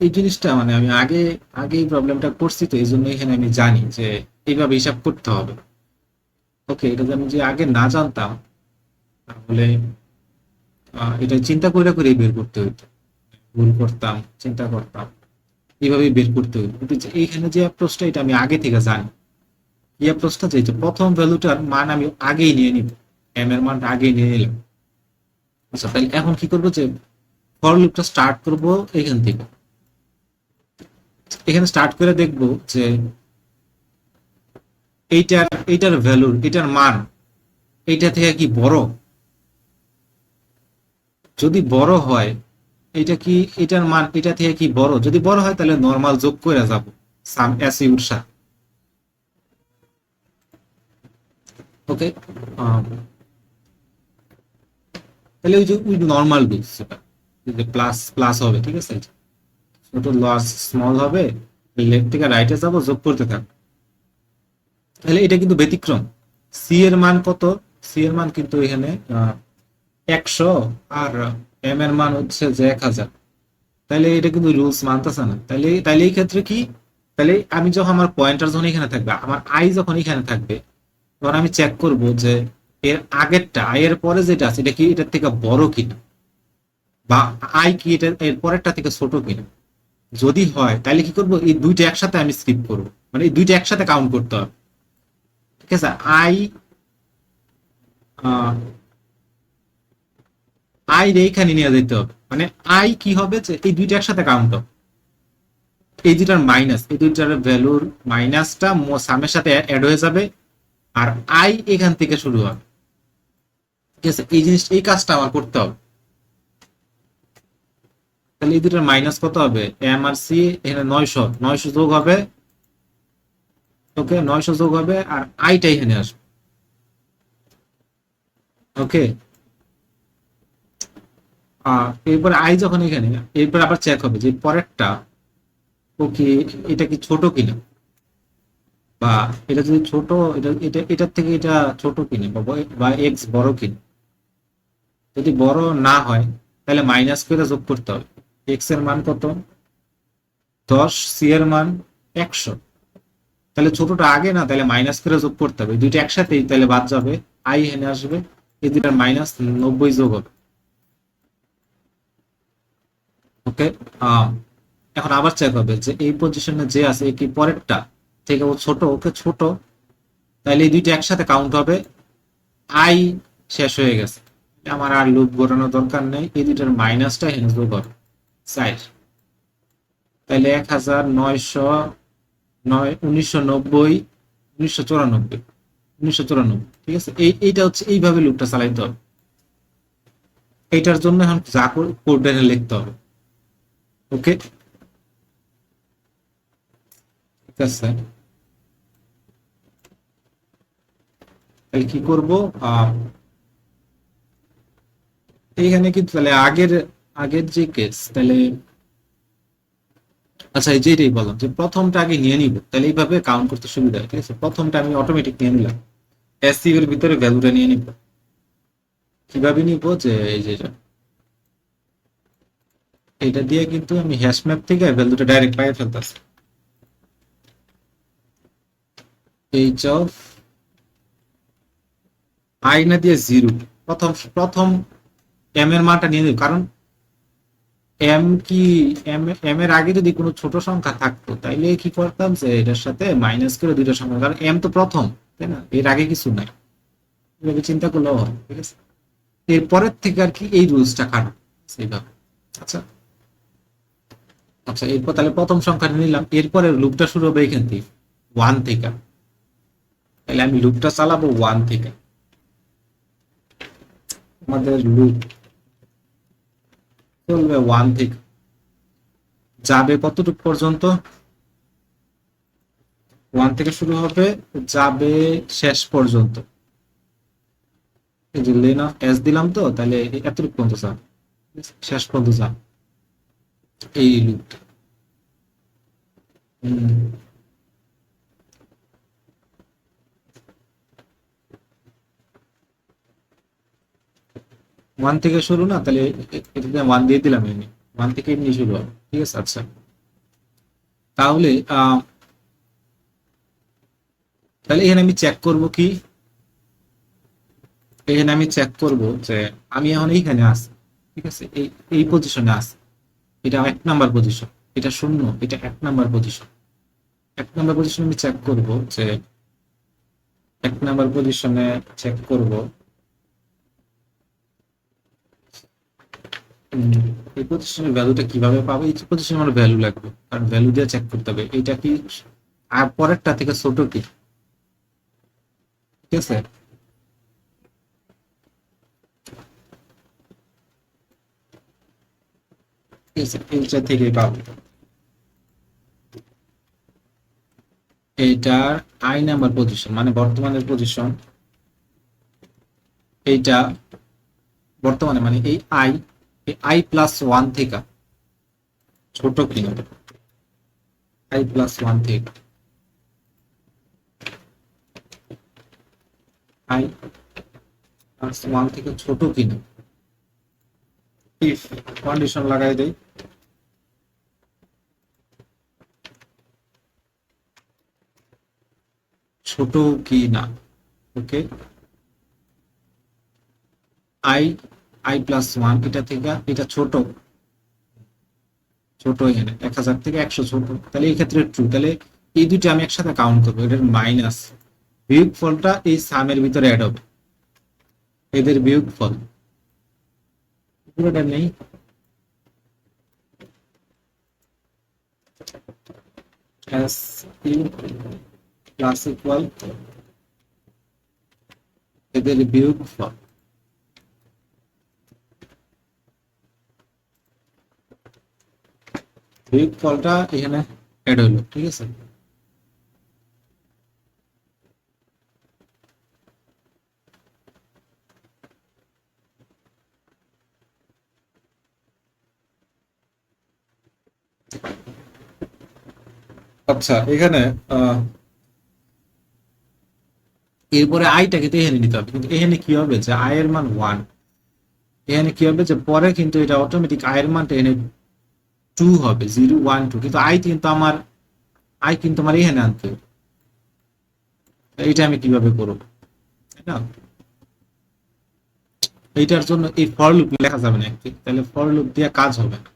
এই জিনিসটা মানে আমি আগে আগে এই প্রবলেমটা করছি, তো এই জন্য এখানে আমি জানি যে এইভাবে হিসাব করতে হবে। ওকে, এটা যদি আমি যে আগে না জানতাম, তাহলে এটা চিন্তা করে করে বের করতে হইতো, ভুল করতাম, চিন্তা করতাম, এইভাবেই বের করতে হইতো। কিন্তু এইখানে যে অ্যাপ্রোচটা, এটা আমি আগে থেকে জানি। এই অ্যাপ্রোচটা যে প্রথম ভ্যালুটার মান আমি আগেই নিয়ে নিব, এম এর মানটা আগেই নিয়ে নিলাম। আচ্ছা, তাহলে এখন কি করবো, যে ফর লুপটা স্টার্ট করব এখান থেকে। এখানে স্টার্ট করে দেখব যে এইটার ভ্যালু, এটার মান এইটা থেকে কি বড়। যদি বড় হয়, এটা কি, এটার মান এটা থেকে কি বড়, যদি বড় হয় তাহলে নরমাল যোগ করে যাব সাম এসইউর সাথে। ওকে, তাহলে ওই যে নর্মাল রুলস, সেটা যে প্লাস প্লাস হবে, ঠিক আছে, ছোট লস স্মল হবে, লেফট থেকে রাইটে যাবো, যোগ করতে থাকবো। তাহলে এটা কিন্তু ব্যতিক্রম। সি এর মান কত? সি এর মান কিন্তু এখানে 100, আর এম এর মান হচ্ছে যে 1000। তাহলে এটা কিন্তু রুলস মানতেছে না। তাহলে তাহলে এই ক্ষেত্রে কি, তাহলে আমি যখন আমার পয়েন্টার যখন এখানে থাকবে, আমার আই যখন এখানে থাকবে, তখন আমি চেক করব যে এর আগেরটা, আই এর পরে যেটা আছে এটা কি এটার থেকে বড় কিনা, বা আই কি এটা এর পরেরটা থেকে ছোট কিনা। যদি হয় তাহলে কি করব, এই দুইটা একসাথে আমি স্কিপ করব, মানে এই দুইটা একসাথে কাউন্ট করতে হবে। ঠিক আছে, আই আই রে এইখানে নিয়ে যেতে হবে, মানে আই কি হবে যে এই দুইটা একসাথে কাউন্ট হবে, এই দুইটার মাইনাস, এই দুইটার ভ্যালুর মাইনাসটা সামের সাথে অ্যাড হয়ে যাবে, আর আই এখান থেকে শুরু হবে। ঠিক আছে, এই জিনিস এই কাজটা আমার করতে হবে। তাহলে এই দুটার মাইনাস কত হবে, এম আর সি এখানে 900, 900 যোগ হবে, ওকে 900 যোগ হবে, আর আইটা এখানে আসবে। ওকে, এরপরে আই যখন এখানে, এরপর আবার চেক হবে যে পরেরটা ও কি, এটা কি ছোট কিনা, বা এটা যদি ছোট, এটা এটা এটার থেকে এটা ছোট কিনা, বা এক্স বড় কিনা। যদি বড় না হয় তাহলে মাইনাস করে যোগ করতে হবে। এক্স এর মান কত, 10, সি এর মান 100। তাহলে ছোটটা আগে না, তাহলে মাইনাস করে যোগ করতে হবে, দুইটা একসাথেই তাহলে বাদ যাবে, আই এখানে আসবে, এই দুটার মাইনাস 90 যোগ হবে। ওকে, এখন আবার চেক হবে যে এই পজিশনে যে আছে কি পরেরটা থেকে ও ছোট, ওকে ছোট, তাহলে এই দুইটা একসাথে কাউন্ট হবে, আই শেষ হয়ে গেছে, আমার আর লুপ ঘোরানোর দরকার নেই, এই দুইটার মাইনাসটা এখানে যোগ হবে 4। তাহলে 1990, 1994, 1994, ঠিক আছে, এইটা হচ্ছে এইভাবে লুপটা চালাইতে হবে। এইটার জন্য এখন যা কোড লিখতে হবে। ওকে, ঠিক আছে, তাহলে কি করব, এইখানে কিন্তু তাহলে আগের আগের যে কেস, তাহলে আচ্ছা এই যেটাই বললাম যে প্রথমটা আগে নিয়ে নিব, তাহলে এইভাবে কাউন্ট করতে সুবিধা হয়। ঠিক আছে, প্রথমটা আমি অটোমেটিক নিয়ে নিলাম, এসসিউ এর ভিতরে ভ্যালুটা নিয়ে নিব। কিভাবে নিব, যে এই যে এটা দিয়ে কিন্তু আমি হ্যাশ ম্যাপ থেকে ভ্যালুটা ডাইরেক্ট পাই ফেলতেছি। এইচ অফ আই না দিয়ে জিরো, প্রথম প্রথম এম এর মানটা নিয়ে নিব, কারণ এম কি, এম এর আগে যদি কোনো ছোট সংখ্যা থাকতো তাইলে কি করতাম যে এটার সাথে মাইনাস করে দুইটা সংখ্যা, কারণ এম তো প্রথম, তাই না, এর আগে কিছু নাই, এভাবে চিন্তা করলেও হয়। ঠিক আছে, এরপরের থেকে আর কি এই রুলসটা খাটো সেইভাবে। আচ্ছা, আচ্ছা এরপর তাহলে প্রথম সংখ্যাটা নিলাম, এরপরে লুপটা শুরু হবে এখান থেকে, 1 থেকে। তাহলে আমি লুপটা চালাবো 1 থেকে, আমাদের লুপ চলবে 1 থেকে, যাবে কতটুকু পর্যন্ত, 1 থেকে শুরু হবে, যাবে শেষ পর্যন্ত। এই যে লেন অফ এস দিলাম, তো তাহলে এতটুকু পর্যন্ত যাবে, শেষ পর্যন্ত যাবে এই লুপটা। 1 থেকে শুরু না, তাহলে এটাতে 1 দিয়ে দিলাম, এমনি 1 থেকে এমনি শুরু হবে। ঠিক আছে, আচ্ছা তাহলে তাহলে এখানে আমি চেক করব কি, এখানে আমি চেক করব যে আমি এখন এইখানে আছি, ঠিক আছে, এই এই পজিশনে আছি, এটা 1 নাম্বার পজিশন, এটা শূন্য, এটা 1 নাম্বার পজিশন। 1 নাম্বার পজিশনে আমি চেক করব যে 1 নাম্বার পজিশনে চেক করব, এই পজিশনের ভ্যালুটা কিভাবে পাবো, এই পজিশনে আমার ভ্যালু লাগবে, কারণ ভ্যালু দিয়ে চেক করতে হবে এটা কি আর পরেরটা থেকে ছোট কি। ঠিক আছে, ঠিক আছে, এইটা থেকে পাবো, এইটার আই নাম্বার পজিশন মানে বর্তমানের পজিশন, এইটা বর্তমানে মানে এই আই প্লাস ওয়ান থেকে ছোট কিনা, আই প্লাস ওয়ান থেকে আই প্লাস ওয়ান থেকে ছোট কিনা, ইফ কন্ডিশন লাগাই দেই, ছোট কি না। ওকে, আই আই প্লাস ওয়ান এটা থেকে এটা ছোট, ছোট এখানে 1000 থেকে 100 ছোট, তাহলে এই ক্ষেত্রে ট্রু। তাহলে এই দুটো আমি একসাথে কাউন্ট করবো, এটার মাইনাস বিয়োগ ফলটা এই সামের ভিতরে অ্যাড হবে, এদের বিয়োগ ফল পুরোটা নেই, এস ইউ প্লাস ইকুয়াল এদের বিয়োগ ফল, বিয়োগ ফলটা এখানে অ্যাড হলো, ঠিক আছে। আচ্ছা এখানে এরপরে আইটাকে তো এখানে নিতে হবে, কিন্তু এখানে কি হবে যে আই এর মান ওয়ান, এখানে কি হবে যে পরে কিন্তু এটা অটোমেটিক আই এর মানটা এখানে টু হবে, 0 1 2, কিন্তু আই কিন্তু আমার এখানে আনতে হবে। এইটা আমি কিভাবে করবো, তাই না? এইটার জন্য এই ফর লুপ লেখা যাবে না একটি, তাহলে ফর লুপ দিয়ে কাজ হবে না,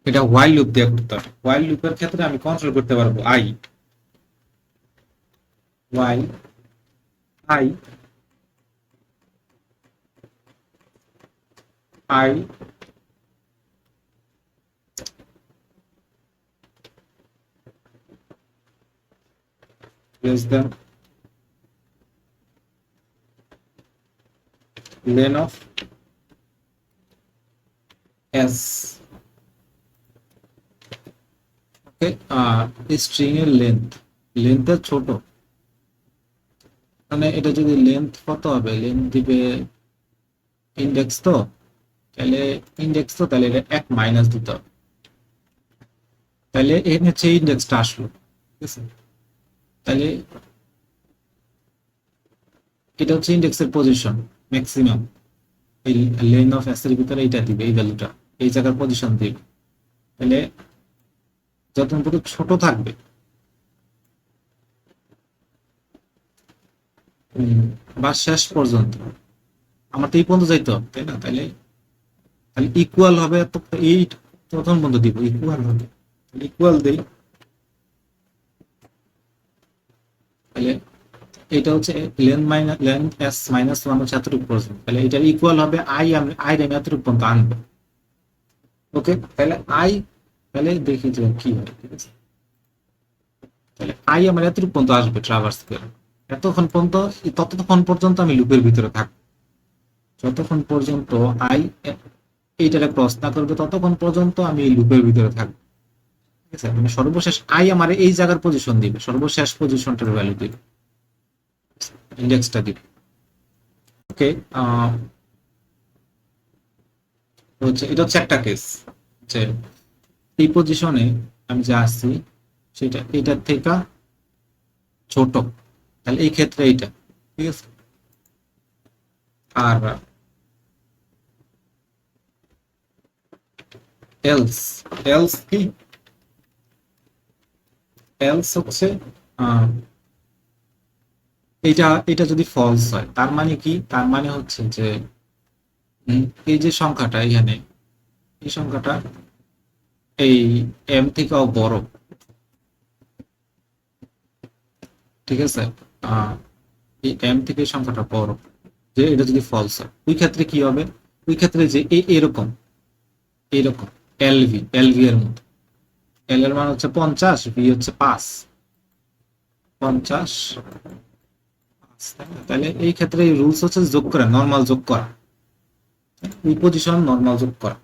এটা হোয়াইল লুপ দিয়ে করতে হবে। হোয়াইল লুপের ক্ষেত্রে আমি কন্ট্রোল করতে পারবো I, while I I less than len of s, okay. আর স্ট্রিং এর লেন্থ ছোট, মানে এটা যদি লেন্থ কত হবে, লেন্থ দিবে ইন্ডেক্স তো, তাহলে এটা 1 মাইনাস দিতে হবে, তাহলে এখানে হচ্ছে ইন্ডেক্সটা আসলো, ঠিক আছে। তাহলে এটা হচ্ছে ইন্ডেক্সের পজিশন ম্যাক্সিমাম, এই লেন অফ এস এর ভিতরে এইটা দিবে, এই ভ্যালুটা এই জায়গার পজিশন দিবে। তাহলে যত পর্যন্ত ছোট থাকবে, বা শেষ পর্যন্ত, আমার তো এই পর্যন্ত যাইতে হবে, তাই না? তাহলে তাহলে ইকুয়াল হবে, তো এই প্রথম পর্যন্ত দিব ইকুয়াল হবে, ইকুয়াল দেই, তাহলে এটা হচ্ছে লেন এস মাইনাস ওয়ান হচ্ছে এতটুকু পর্যন্ত, তাহলে এটার ইকুয়াল হবে আই আমি এতটুকু পর্যন্ত আনবো। ওকে, তাহলে দেখি যে কি হয়, ঠিক আছে। তাহলে আই আমার এতটুকু পর্যন্ত আসবে ট্রাভার্স করে, ততক্ষণ পর্যন্ত আমি লুপের ভিতরে থাকবো, যতক্ষণ পর্যন্ত আই এইটারে ক্রস না করবে ততক্ষণ পর্যন্ত আমি এই লুপের ভিতরে থাকবো, ঠিক আছে। মানে সর্বশেষ আই আমার এই জায়গার পজিশন দিবে, সর্বশেষ পজিশনটার ভ্যালু দিবে, ইন্ডেক্সটা দিবে। ওকে, হচ্ছে এটা হচ্ছে একটা কেস, যে এই পজিশনে আমি যে আসছি সেটা এটার থেকে ছোট, তাহলে এই ক্ষেত্রে এইটা, ঠিক আছে। আর এলস এলস কি, এলস হচ্ছে এটা যদি ফলস হয় তার মানে কি, তার মানে হচ্ছে যে এই যে সংখ্যাটা এখানে, এই সংখ্যাটা এই এম থেকেও বড়, ঠিক আছে। এই এম থেকে এই সংখ্যাটা বড়, যে এটা যদি ফলস হয় ওই ক্ষেত্রে কি হবে, ওই ক্ষেত্রে যে এরকম এরকম এলভি এর মতো, এল এর মান হচ্ছে 50, ভি হচ্ছে 5, 50, তাহলে এই ক্ষেত্রে এই রুলস হচ্ছে যোগ করা, নর্মাল যোগ করা, এই পজিশন নর্মাল যোগ করা।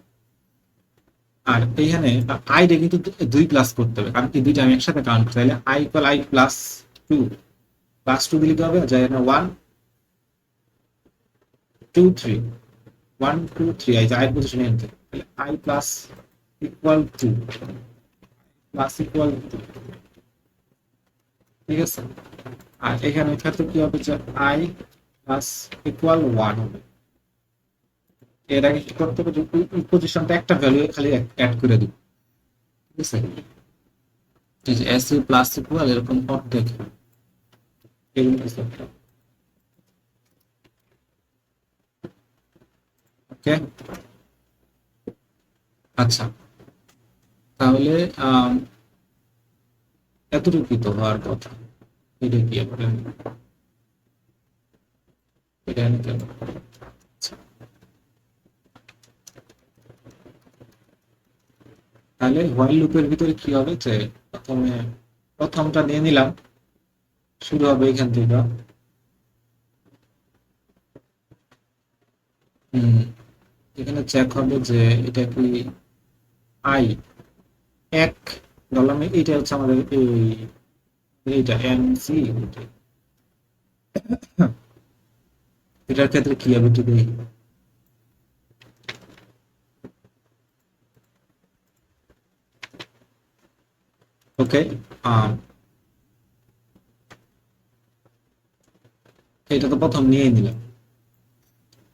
আর এইখানে আই রে কিন্তু 2 প্লাস করতে হবে, কারণ এই দুইটা আমি একসাথে কাউন্ট করতে, তাহলে I equal I plus 2, plus 2 দিলে কি হবে, যে এখানে 1 2 3 1 2 3 এই যে i পজিশনে এনতে তাহলে i plus equal to plus equal to, ঠিক আছে। আর এখানে ক্ষেত্রে কি হবে যে i প্লাস ইকুয়াল 1 হবে। এর আগে কি করতে হবে, এই পজিশনটা একটা ভ্যালু খালি অ্যাড করে দিব, ঠিক আছে। এই যে s প্লাস ইকুয়াল এরকম অর্ধেক এরকম কিছু একটা, ওকে। আচ্ছা, তাহলে এতটুকু তো হওয়ার কথা। এটা কি আবার এটা নিতে হবে। আচ্ছা, তাহলে হোয়াইল লুপের ভিতরে কি হবে যে প্রথমে প্রথমটা নিয়ে নিলাম, শুরু হবে এখান থেকে। হুম, এখানে চেক হবে যে এটা কি আই এক ধরলাম, এটা হচ্ছে আমাদের এইটা এম সি, এটার ক্ষেত্রে কি হবে একটু দেখি। ওকে, এটা তো প্রথম নিয়ে নিলাম,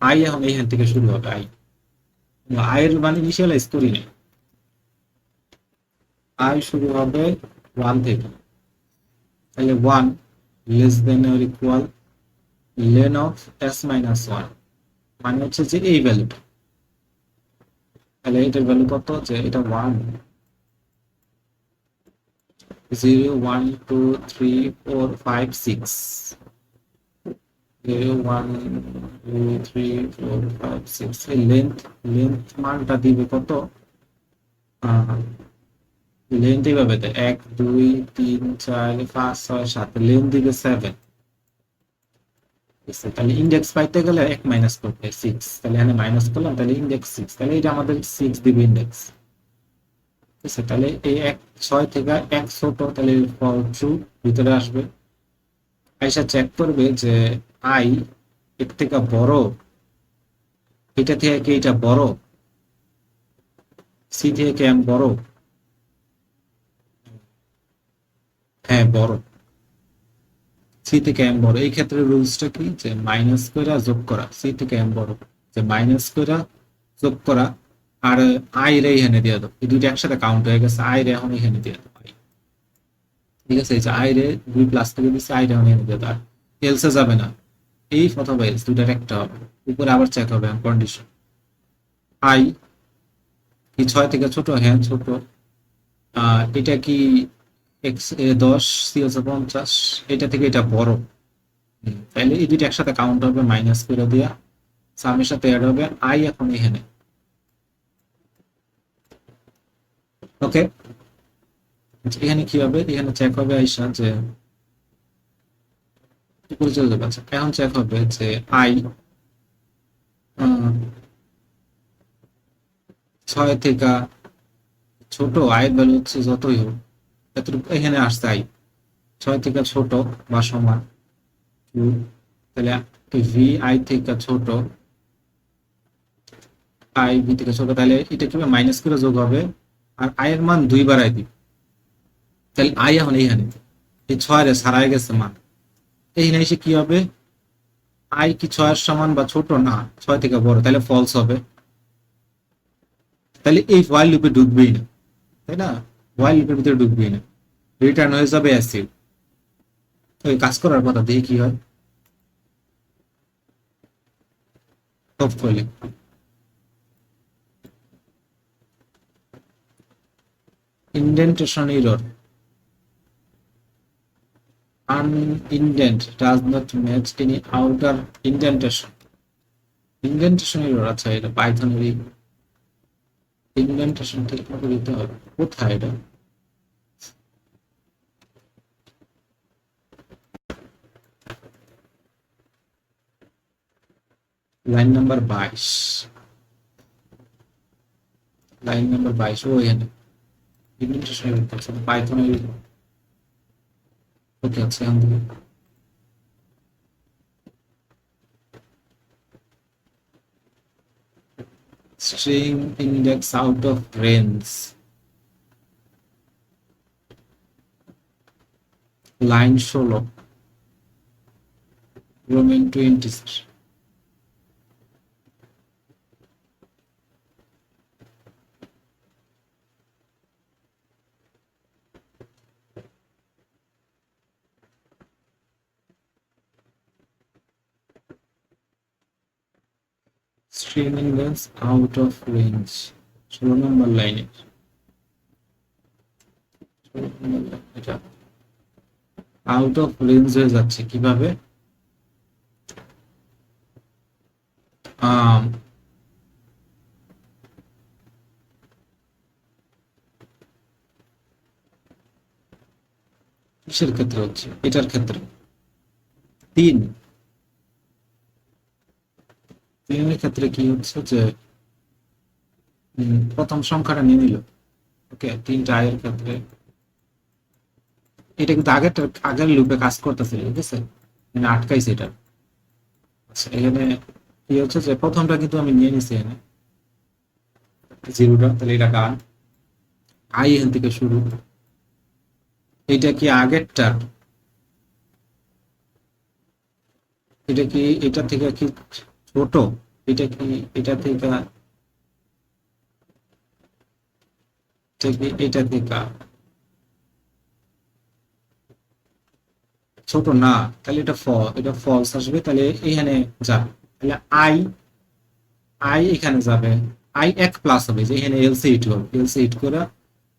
আই এখন এইখান থেকে শুরু হবে। আই এর মানে ইনিশিয়ালাইজ করি নাই, আই শুরু হবে 1 থেকে। তাহলে 1 less than or equal lane of S minus 1, মানে হচ্ছে যে এই ভ্যালুটা। তাহলে এটার ভ্যালু কত, যে এটা 1 0 1 2 3 4 5 6, 0 1 2 3 4 5 6, এই লেন্থ মানটা দিবে কত, লেন্থ এইভাবে দেয় 1 2 3 4 5 6 7, লেন্থ দিবে 7। তাহলে ইন্ডেক্স পাইতে গেলে 1 মাইনাস করতে 6, তাহলে এখানে মাইনাস করলাম, তাহলে ইন্ডেক্স 6, তাহলে এটা আমাদের 6 দিবে ইন্ডেক্স, ঠিক আছে। তাহলে এই 6 থেকে 1 ছোট, তাহলে ফল ট্রু ভিতরে আসবে। আইসা চেক করবে যে আই এর থেকে বড়, এটা থেকে এটা বড়, সি থেকে এম বড়, হ্যাঁ বড়, সি থেকে এম বড়। এই ক্ষেত্রে রুলসটা কি, যে মাইনাস করে যোগ করা, সি থেকে এম বড়, যে মাইনাস করে যোগ করা। আর আই রে এখানে দিয়ে দাও, এই দুইটা একসাথে কাউন্ট হয়ে গেছে, আই রে এখন এখানে দিয়ে দাও, ঠিক আছে। এই যে আই রে 2 প্লাস থেকে দিচ্ছে, আই রে এখন এখানে দিয়ে দাও। আর এলসে যাবে না, এই অথবা এলস দুইটার একটা হবে। উপরে আবার চেক হবে কন্ডিশন, আই কি 6 থেকে ছোট, হ্যাঁ ছোট। এটা কি এক্স 10, সি হচ্ছে 50, এটা থেকে এটা বড়। তাহলে এই দুইটা একসাথে কাউন্ট হবে, মাইনাস করে দেওয়া, সামের সাথে অ্যাড হবে, আই এখন এখানে, ওকে। এখানে কি হবে, এখানে চেক হবে আইসা যে উপরে চলে যাবে। আচ্ছা, এখন চেক হবে যে আই 6 থেকে ছোট, আয়ের ভ্যালু হচ্ছে যতই হোক এতটুকু এখানে আসছে, আই 6 থেকে ছোট বা সমান 2, তাহলে ভি আই থেকে ছোট, আই ভি থেকে ছোট, তাহলে এটা কিভাবে মাইনাস করে যোগ হবে। আর আই এর মান 2 বাড়াই দিই, তাহলে আই এখন এইখানে এই 6 রে ছাড়াই গেছে মান, এইখানে এসে কি হবে, আই কি 6 এর সমান বা ছোট না, 6 থেকে বড়, তাহলে ফলস হবে। তাহলে এই হোয়াইল লুপে ঢুকবেই না, তাই না, হোয়াইল লুপের ভিতরে ঢুকবেই না, রিটার্ন হয়ে যাবে অ্যাসিড। ওই কাজ করার কথা, দেখি কি হয়। Top foiling, indentation error, an indent does not match any outer indentation, indentation error। আচ্ছা, এটা পাইথনের ইনডেন্টেশন ঠিক মতো দিতে হবে, কোথায় এটা, লাইন নাম্বার 22, লাইন নাম্বার 22 ও এখানে ইনডেন্টেশন এরর করছে পাইথনের, ওকে। আচ্ছা, এখান থেকে string index out of range, line 16, Roman 20 sir. String index out of range 16 নম্বর লাইনে, এটা আউট অফ রেঞ্জ হয়ে যাচ্ছে কিভাবে? আম, কিসের ক্ষেত্রে হচ্ছে? এটার ক্ষেত্রে 3, 3 এর ক্ষেত্রে কি হচ্ছে যে প্রথম সংখ্যাটা নিয়ে নিল। ওকে, 3টা আয়ের ক্ষেত্রে এটা কিন্তু আগের লুপে কাজ করতেছিল, ঠিক আছে, মানে আটকাইছে এটা। আচ্ছা, এখানে কি হচ্ছে যে প্রথমটা কিন্তু আমি নিয়ে নিছি এখানে 0টা, তাহলে এটা গান আই এখান থেকে শুরু। এটা কি আগেরটা? এটা কি এটা থেকে কি ছোট? এটা কি এটা থেকে এটা থেকে ছোট না? তাহলে এটা ফলস আসবে, তাহলে এখানে যাবে। তাহলে আই আই এখানে যাবে, আই 1 প্লাস হবে, যে এখানে এলসি ইট হবে, এলসি ইট করে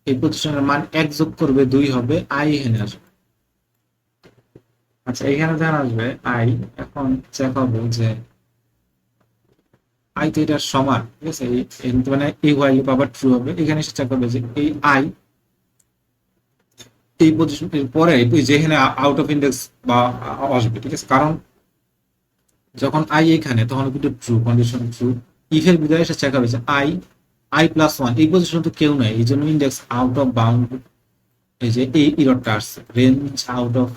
এই প্রতিষ্ঠানের মান 1 যোগ করবে 2 হবে, আই এখানে আসবে। আচ্ছা, এখানে যখন আসবে আই, এখন চেক হবে যে আই তো এটার সমান, ঠিক আছে, মানে এই হোয়াইল লুপ আবার ট্রু হবে। এখানে এসে চেক করবে যে এই আই এই পজিশন এর পরে যেখানে আউট অফ ইন্ডেক্স বা আসবে, ঠিক আছে, কারণ যখন আই এখানে তখন কিন্তু ট্রু, কন্ডিশন ট্রু। ইফের বিদায় এসে চেক হবে যে আই+1 এই পজিশন তো কেউ নাই, এই জন্য ইন্ডেক্স আউট অফ বাউন্ড, এই যে এই ইররটা আসছে, range out of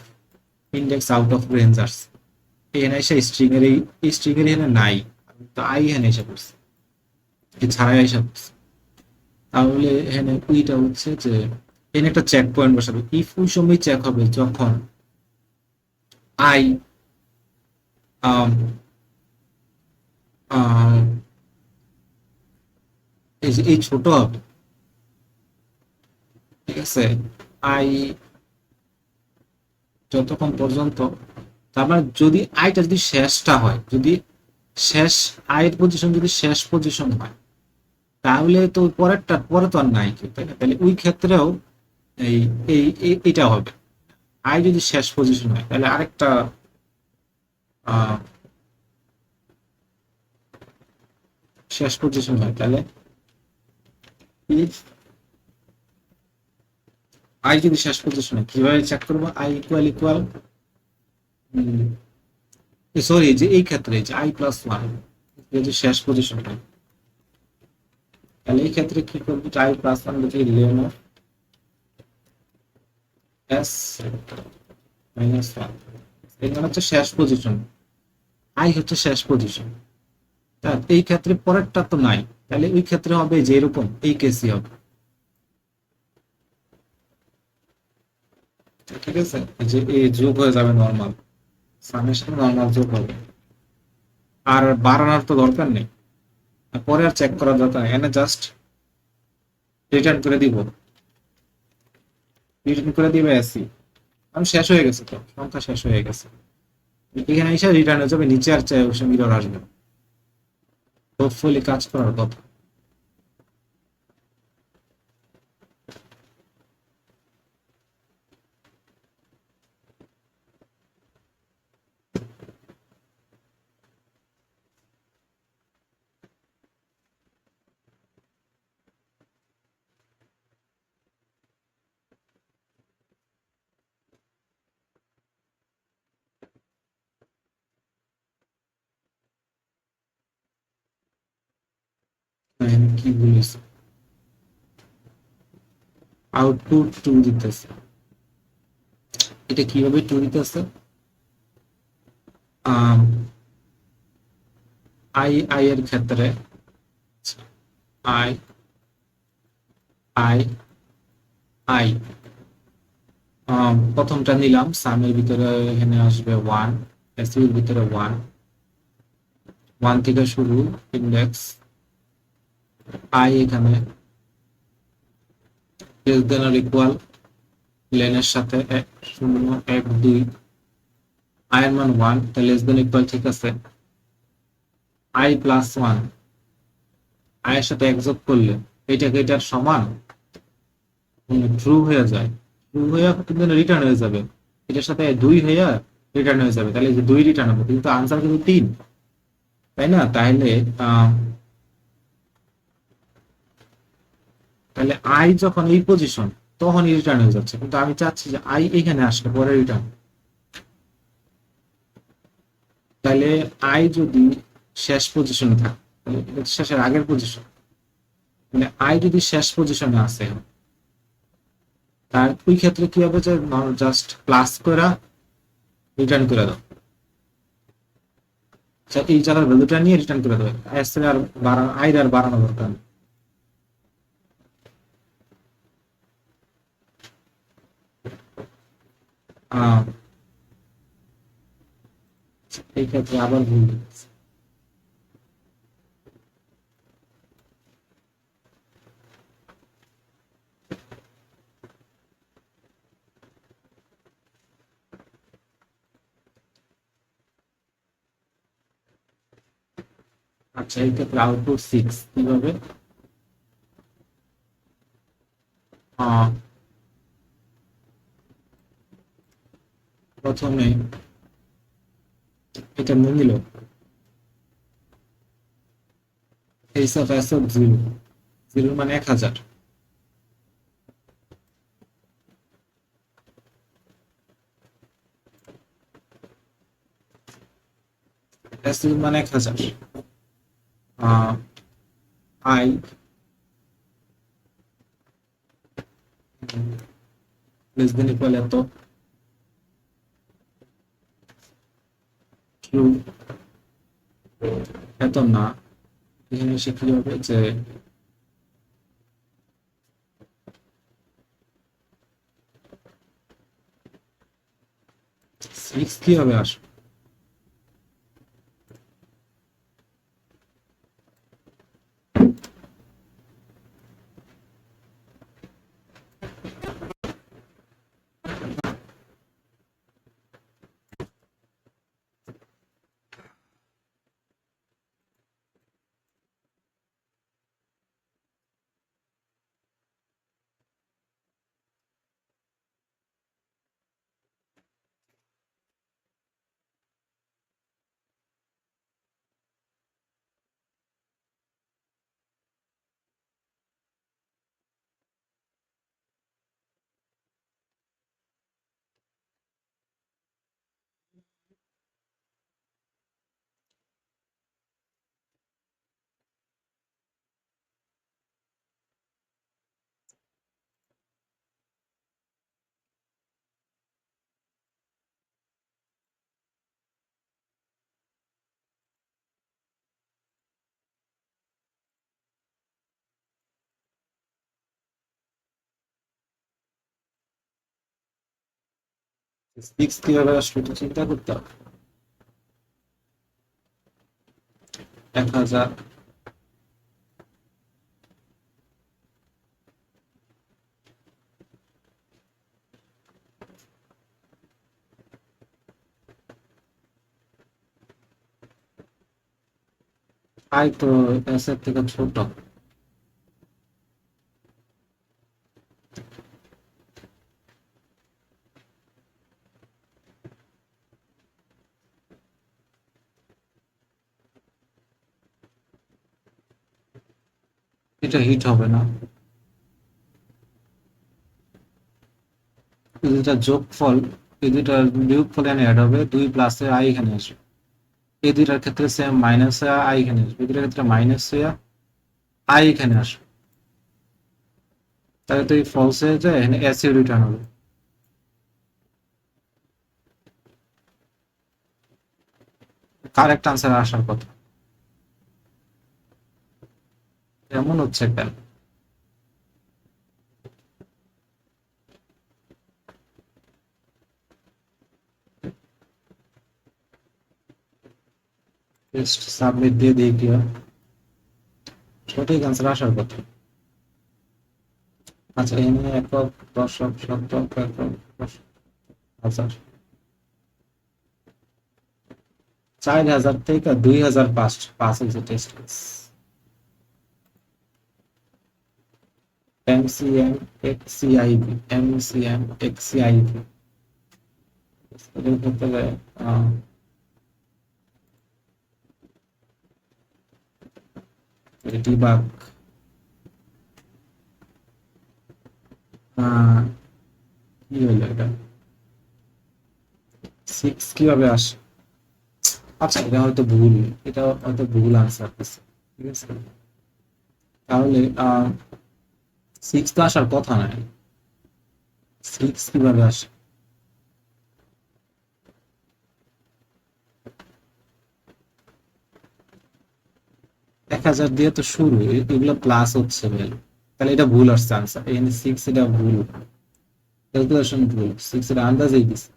index out of range আসছে। এখানে এসে স্ট্রিং এর এই স্ট্রিং এর এখানে নাই, তো আই এখানে এসে পড়ছে, ছাড়াই এসে পড়ছে। তাহলে এখানে উইটা হচ্ছে যে এখানে একটা চেক পয়েন্ট বসাবে। ইফ ওই সময় চেক হবে যখন আই এই যে এই ছোট হবে, ঠিক আছে, আই যতক্ষণ পর্যন্ত, তার মানে যদি আইটা যদি শেষটা হয়, যদি শেষ আয়ের পজিশন যদি শেষ পজিশন হয়, তাহলে তো পরেরটা পরে তো আর নাই কেউ, তাই না? তাহলে ওই ক্ষেত্রেও এই এটা হবে। আই যদি শেষ পজিশন হয়, তাহলে আরেকটা শেষ পজিশন হয়, তাহলে আই যদি শেষ পজিশন হয়, কিভাবে চেক করবো? আই ইকুয়াল ইকুয়াল, সরি, যে এই ক্ষেত্রে যে I+1 যদি শেষ পজিশন হয়, তাহলে এই ক্ষেত্রে কি করবো? I+1 লিখে লেন অফ S-1, এখানে হচ্ছে শেষ পজিশন, আই হচ্ছে শেষ পজিশন। এই ক্ষেত্রে পরেরটা তো নাই, তাহলে ওই ক্ষেত্রে হবে যে এরকম, এই কেসই হবে, ঠিক আছে, যে এই যোগ হয়ে যাবে নর্মাল, সামেশন নর্মাল যোগ হবে, আর বাড়ানোর তো দরকার নেই, পরে আর চেক করার দরকার নেই, এখানে জাস্ট রিটার্ন করে দিব, রিটার্ন করে দিবে এসি, কারণ শেষ হয়ে গেছে, তো সংখ্যা শেষ হয়ে গেছে। এখানে এসে রিটার্ন হয়ে যাবে, নিচে আর চাই ওর সঙ্গে আসবে, হোপফুলি কাজ করার কথা। এখানে কি বলিস, আউটপুট টু দিতেছে, এটা কিভাবে টু দিতেছে? আই আই এর ক্ষেত্রে আই আই আই প্রথমটা নিলাম, সামের ভিতরে এখানে আসবে ওয়ান, এসির ভিতরে ওয়ান, ওয়ান থেকে শুরু, ইন্ডেক্স আই এখানে লেস দেন আর ইকুয়াল লেনের সাথে শূন্য এক দুই, আই এর মান ওয়ান, তাহলে লেস দেন ইকুয়াল ঠিক আছে। আই প্লাস ওয়ান, আই এর সাথে এক যোগ করলে এটাকে এটার সমান ট্রু হয়ে যায়, ট্রু হয়ে কিন্তু রিটার্ন হয়ে যাবে, এটার সাথে দুই হয়ে রিটার্ন হয়ে যাবে, তাহলে যে দুই রিটার্ন হবে, কিন্তু আনসার কিন্তু তিন, তাই না? তাহলে আহ, তাহলে আই যখন এই পজিশন তখন রিটার্ন হয়ে যাচ্ছে, কিন্তু আমি চাচ্ছি যে আই এখানে আসলে পরে রিটার্ন। তাহলে আই যদি শেষ পজিশনে থাকে, তাহলে এটা শেষের আগের পজিশন, মানে আই যদি শেষ পজিশনে আসে, তার ওই ক্ষেত্রে কি হবে যে জাস্ট প্লাস করে রিটার্ন করে দাও, আচ্ছা, এই জায়গার ভ্যালুটা নিয়ে রিটার্ন করে দেবে, এস এর আর বাড়ানো, আই আর বাড়ানো দরকার নেই। আহ, এই ক্ষেত্রে আবার ভুল দিচ্ছি। আচ্ছা, এই ক্ষেত্রে আউটপুট সিক্স কিভাবে? আহ, প্রথমে এটা নিয়ে নিল H of S of zero, zero মানে 1000, এস মানে 1000, আই লেস দেন ইকুয়াল এত, কিউ এত না, এখানে এসে কি হবে যে সিক্স কি হবে আসলে? সিক্স কিভাবে আসলে এটা চিন্তা করতে হবে। 1000, আই তো এস এর থেকে ছোট, এটা হিট হবে না। এই দুটা যোগফল, এই দুটা বিয়োগফল এখানে অ্যাড হবে, দুই প্লাসে আই এখানে আসবে, এই দুইটার ক্ষেত্রে সেম মাইনাস আই এখানে আসবে, এই দুইটার ক্ষেত্রে মাইনাস আই এখানে আসবে, তাহলে তো এই ফলস হয়ে যায়, এখানে এস ইউ রিটার্ন হবে। কারেক্ট আনসার আসার কথা। এমন হচ্ছে কেন? টেস্ট সাবমিট দিয়ে দিই কি হয়। সঠিক আনসার আসার কথা। আচ্ছা, এনে একক, দশক, শতক, একক, দশক, হাজার। 4000 থেকে 2000 পাস পাস হয়েছে টেস্ট কেস। এমসিএম এক্সিআইভি, এমসিএম এক্সিআইভি এর ক্ষেত্রে ডিবাগ কি হলো এটা? 6 কিভাবে আসে? আচ্ছা, এটা হয়তো ভুল, এটা হয়তো ভুল আনসার দিচ্ছে। ঠিক আছে, তাহলে 6 তো আসার কথা নয়। 6 কিভাবে আসে? 1000 দিয়ে তো শুরু, এগুলো প্লাস হচ্ছে ভ্যালু। তাহলে এটা ভুল আসছে আনসার, এখানে 6 এটা ভুল, ক্যালকুলেশন ভুল। 6 এর আন্দাজেই দিছে।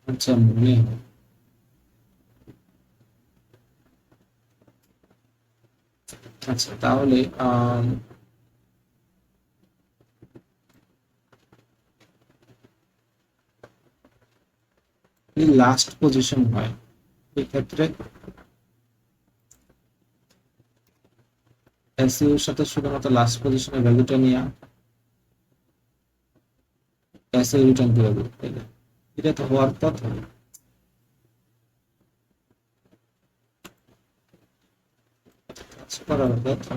আচ্ছা, মনে হয়। আচ্ছা, তাহলে লাস্ট পজিশন হয় এই ক্ষেত্রে এলসিউ এর সাথে শুধুমাত্র লাস্ট পজিশনের ভ্যালুটা নিয়ে এসএ রিটার্ন করে দেবো, তাই না? এটা তো হওয়ার কথা। কাজ করার কথা।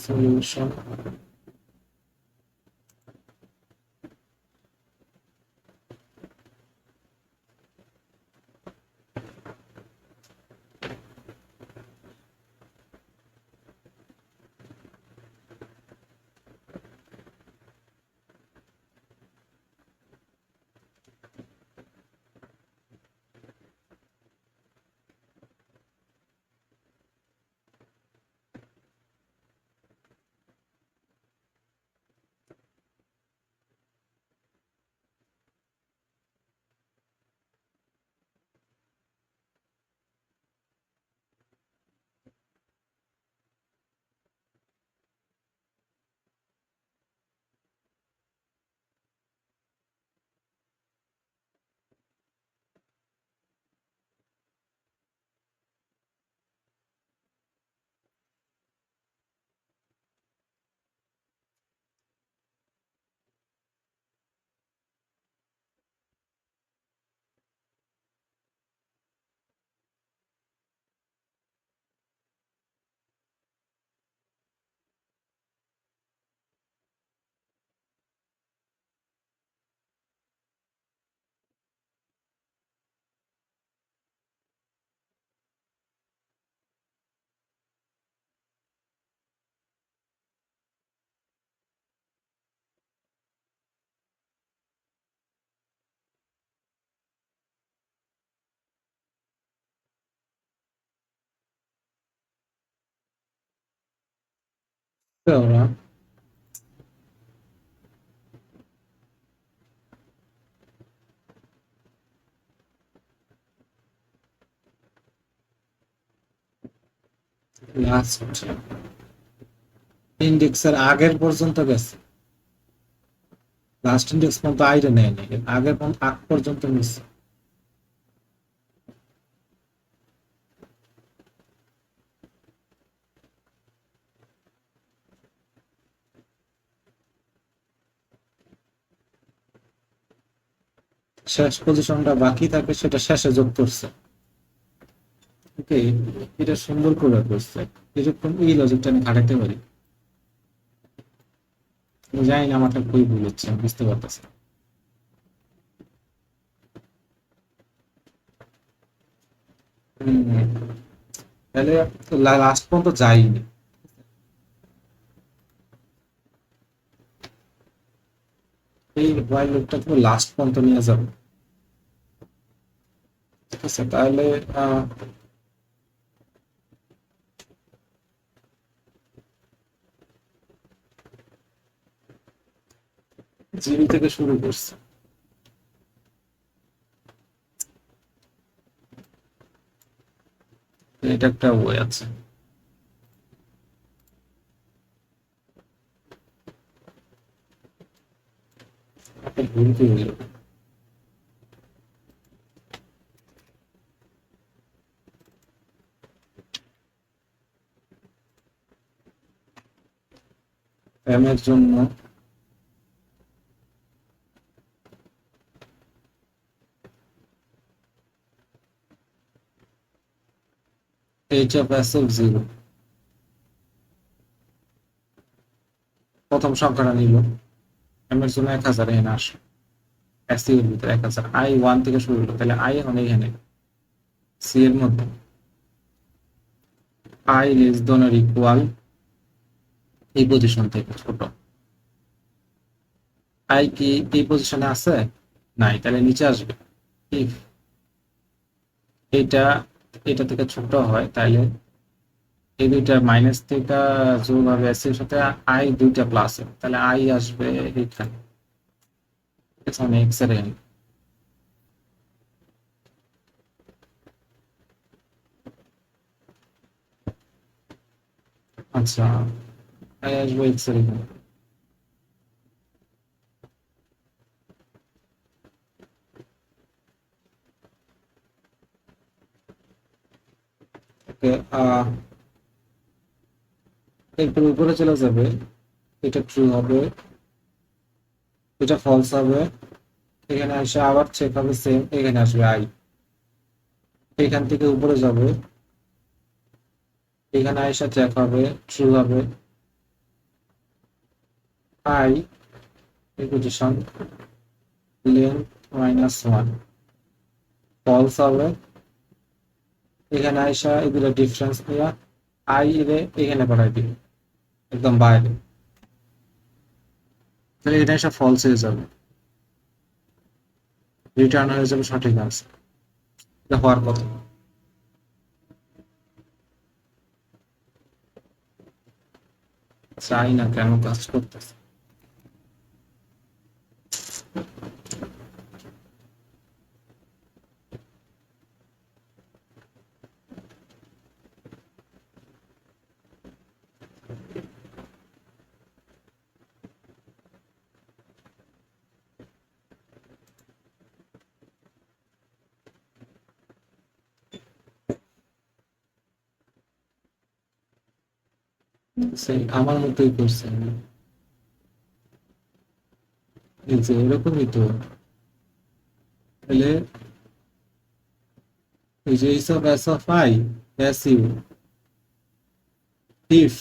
সলিউশন। ওরা লাস্ট ইন্ডেক্সের আগের পর্যন্ত গেছে। লাস্ট ইন্ডেক্স পর্যন্ত আইরে নেয় নাই, আগের আগ পর্যন্ত নিচ্ছে। শেষ পজিশনটা বাকি থাকে, সেটা শেষে যোগ করছে। ওকে, এটা সুন্দর করে করছে। এরকম এই লজিকটা আমি খাটাতে পারি। আমি জানি না আমারটা কই ভুল হচ্ছে, আমি বুঝতে পারতেছি না। হুম, তাহলে লাস্ট পর্যন্ত যাইনি। এই হোয়াইল লুপটা তুমি লাস্ট পর্যন্ত নিয়ে যাবে। ঠিক আছে, তাহলে জিরো থেকে শুরু করছে। এটা একটা ওয়ে আছে। একটা ভুল কি হলো? এম এর জন্য H of S of zero, প্রথম সংখ্যাটা নিল, এম এর জন্য 1000, এখানে আসে এস এর ভিতরে 1000, আই ওয়ান থেকে শুরু হলো, তাহলে আই এখন এখানে সি এর মধ্যে I less than or equal, এই পজিশন থেকে ছোট। আই কি এই পজিশনে আছে? নাই, তাহলে নিচে আসবে। ইফ এটা এটা থেকে ছোট হয়, তাহলে এই দুইটা মাইনাস থেকে যোগ হবে এস এর সাথে, আই দুইটা প্লাস, তাহলে আই আসবে এইখানে, মানে এক্স এর এখানে। আচ্ছা, আই আসবে এক্স এর এখানে। ওকে, এরপর উপরে চলে যাবে, এটা ট্রু হবে, এটা ফলস হবে, এখানে আসে আবার চেক হবে সেম, এখানে আসবে আই, এখান থেকে উপরে যাবে, এখানে আইসা চেক হবে, ট্রু হবে, আই এই পজিশন লেন্থ -1 ফলস হবে, এখানে আইসা এগুলো ডিফারেন্স নিয়ে আই রে এখানে পাঠাই দিবে একদম বাইরে, তাহলে এটা এসে ফলস হয়ে যাবে, রিটার্ন হয়ে যাবে সঠিক আনসার। এটা হওয়ার কথা। চাই না কেন কাজ করতেছে। সেই আমার মতোই করছে, এই যে এরকমই তো, তাহলে এই যে এইসব S of I S U if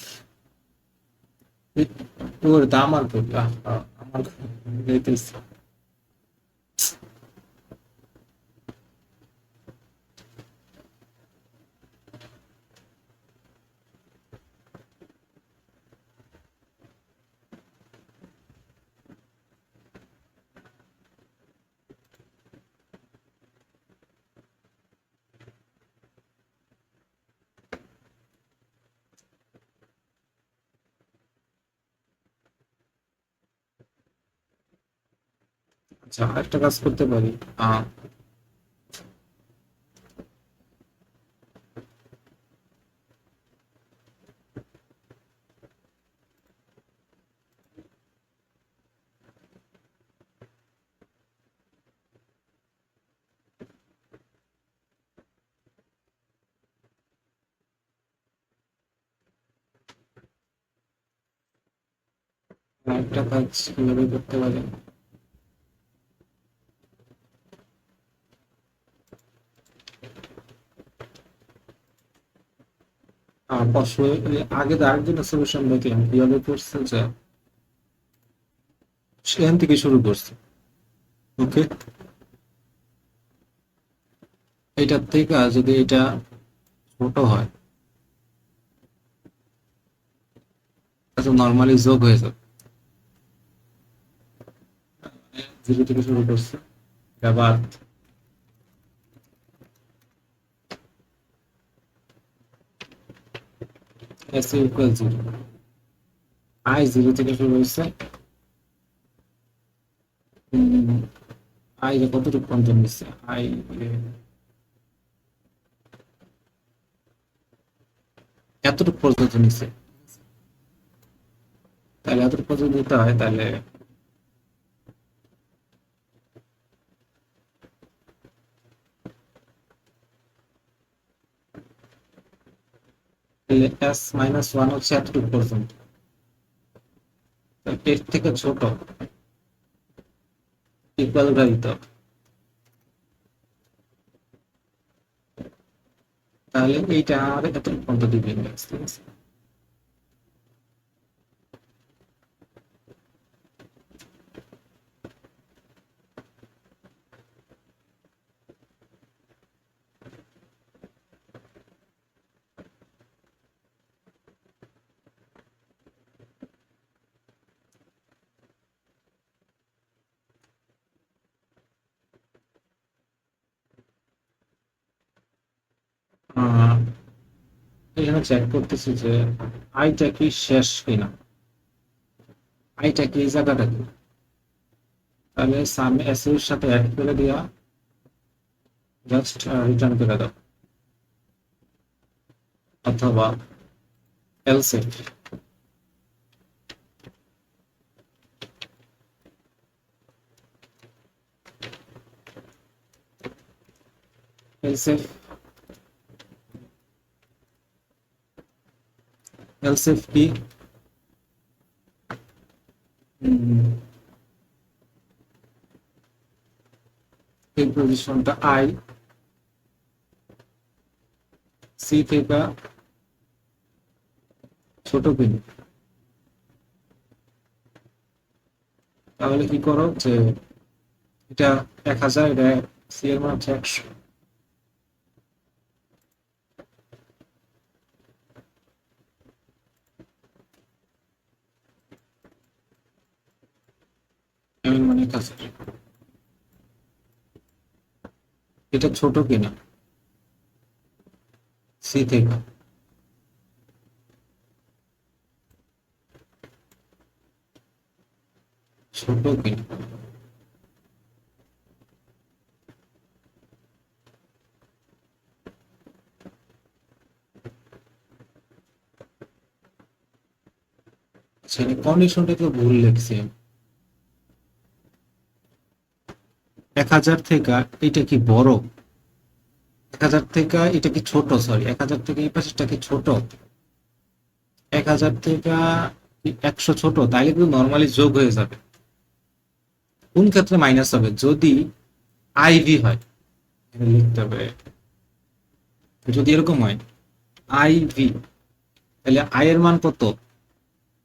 or দাম আর করবে আমার যেতেছে। আচ্ছা, একটা কাজ করতে পারি। আহ একটা কাজ কিভাবে করতে পারি, পাশে আগে তো আরেকজন সলিউশন দেখলাম কিভাবে করছে, যে সেখান থেকে শুরু করছে। ওকে, এটার থেকে যদি এটা ছোট হয়, তাহলে নর্মালি যোগ হয়ে যাবে, জিরো থেকে শুরু করছে, এটা বাদ। S equal zero, I zero থেকে শুরু হয়েছে, আই কতটুকু পর্যন্ত নিচ্ছে, আই এতটুকু পর্যন্ত নিচ্ছে। তাহলে এতটুকু পর্যন্ত দিতে হয়, তাহলে এস মাইনাস ওয়ান হচ্ছে এতটুকু পর্যন্ত, এর থেকে ছোট ইকুয়াল দিতে হবে। তাহলে এইটা আমাদের এতটুকু পর্যন্ত দিবে ইন্ডেক্স, ঠিক আছে। আহ, এখানে চেক করতেছি যে আইটা কি শেষ কিনা, আইটা কি এই জায়গাটা কি। তাহলে সাম এস এর সাথে অ্যাড করে দিয়া জাস্ট রিটার্ন করে দাও, অথবা else if, else if, else if কি এই পজিশনটা আই সি থেকে ছোট কিনি। তাহলে কি করো যে এটা 1000, এটা সি এর মান হচ্ছে 100, এর মানে 1000, এটা ছোট কিনা সি থেকে, ছোট কিনা। সেটা কন্ডিশনটা তো ভুল লিখছি। 1000 থেকে এটা কি বড়, 1000 থেকে এটা কি ছোট, সরি 1000 থেকে এই পাশেরটা কি ছোট, 1000 থেকে 100 ছোট, তাইলে কিন্তু নর্মালি যোগ হয়ে যাবে। কোন ক্ষেত্রে মাইনাস হবে, যদি আইভি হয়, এখানে লিখতে হবে, যদি এরকম হয় আইভি, তাহলে আই এর মান কত,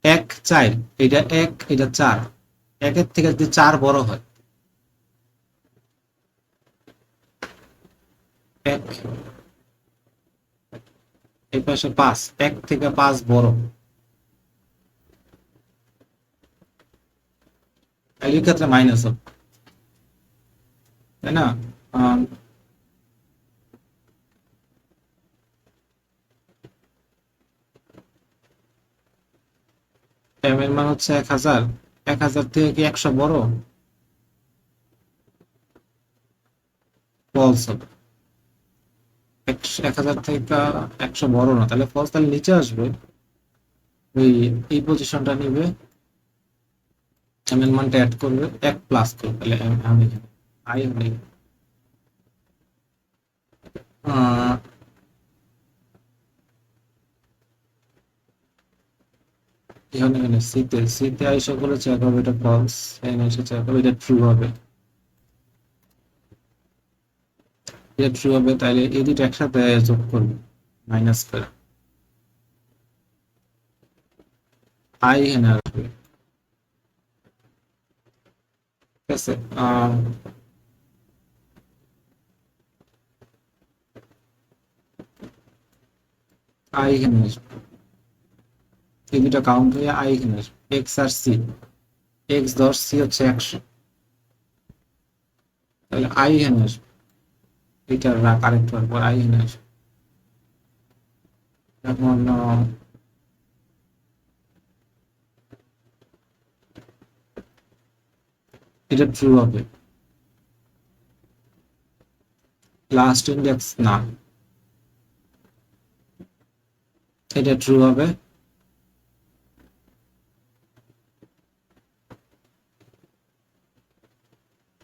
1 4, এটা 1 এটা 4, 1-এর থেকে যদি 4 বড় হয়, 1 এই পাশে 5, 1 থেকে 5 বড়, তাহলে এই ক্ষেত্রে মাইনাস হবে, তাই না। এম এর মান হচ্ছে 1000, 1000 থেকে কি 100 বড়, ফলস হবে। 1000 থেকে 100 বড় না, তাহলে ফলস, তাহলে নিচে আসবে, ওই এই পজিশনটা নিবে, এম এর মানটা অ্যাড করবে, 1 প্লাস করবে, তাহলে আমি আই হবে এখানে এখানে সিতে, সিতে আইসা করে চেক হবে এটা ফলস, এখানে এসে চেক হবে এটা ট্রু হবে, এটা ট্রু হবে, তাহলে এই দুটো একসাথে যোগ করবে মাইনাস করে, আই এখানে আসবে, ঠিক আছে। আই এখানে আসবে, এই দুটো কাউন্ট হয়ে আই এখানে আসবে, এক্স আর সি, এক্স 10, সি হচ্ছে 100, তাহলে আই এখানে আসবে, এটা কারেক্ট হওয়ার পর আই এখানে আসবে। এখন এটা ট্রু হবে, লাস্ট ইন্ডেক্স না, এটা ট্রু হবে।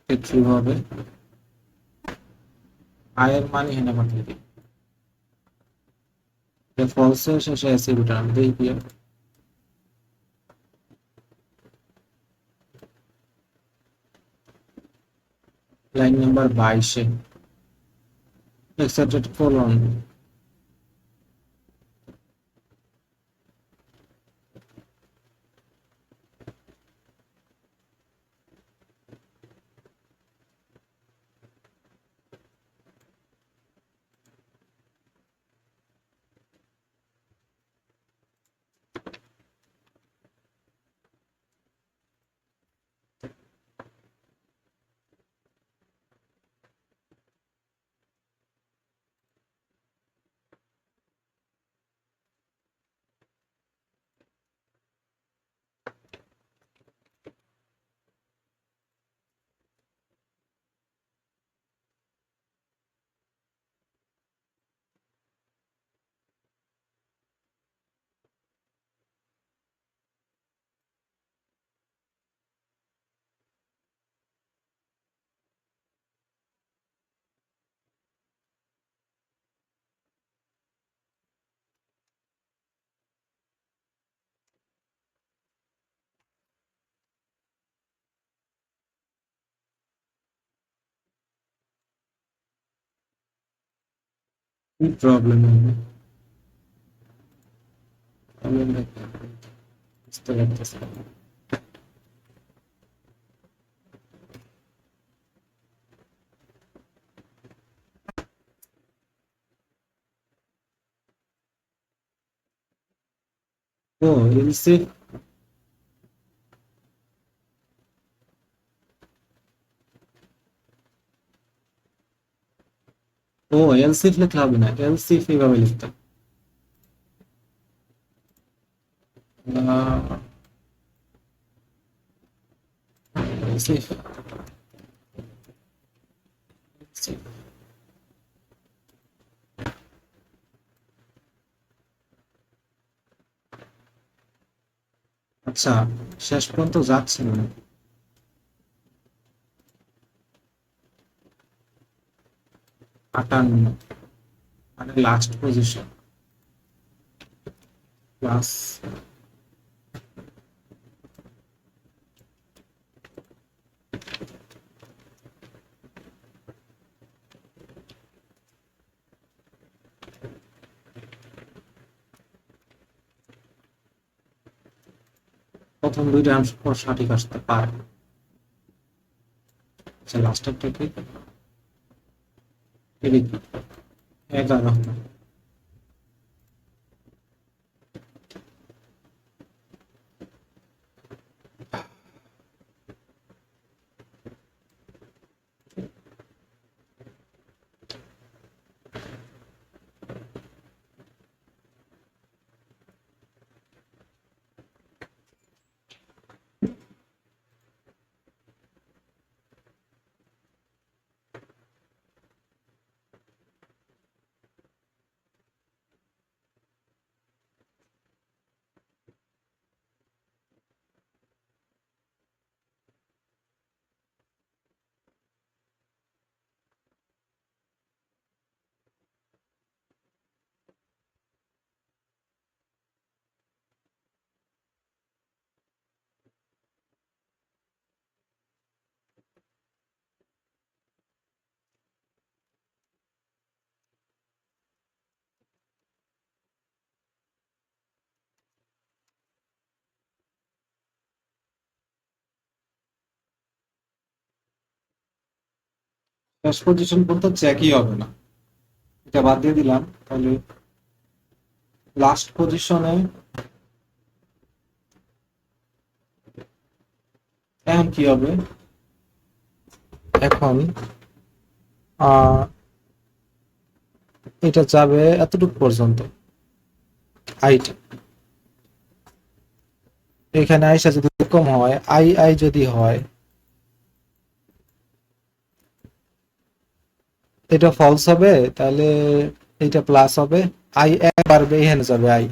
এটা ট্রু হবে, আয়ের মান এখানে পাঠিয়ে দিই, এটা ফলসে শেষে এসে রিটার্ন দেই কি হবে। লাইন নাম্বার 22-এ এক্সেপ্টেড কোলন, কি প্রবলেম হবে, প্রবলেম বুঝতে পারতেছি না। ও এলসি, ও এলসিফ লিখলে হবে না, এলসিফ এইভাবে লিখতাম, এলসিফ, আচ্ছা শেষ পর্যন্ত যাচ্ছে না, 58 মানে লাস্ট পজিশন প্লাস, প্রথম দুইটা আনসার সঠিক আসতে পারে। আচ্ছা লাস্টেরটা কি, এটা কি 11, শেষ পজিশন পর্যন্ত চেকই হবে না, এটা বাদ দিয়ে দিলাম। তাহলে লাস্ট পজিশনে এখন কি হবে, এখন আহ এটা যাবে এতটুকু পর্যন্ত আইটা। এখানে আইসা যদি এরকম হয়, আই আই যদি হয়, এটা ফলস হবে, তাহলে এটা প্লাস হবে, আই এক বাড়বে, এখানে যাবে আই,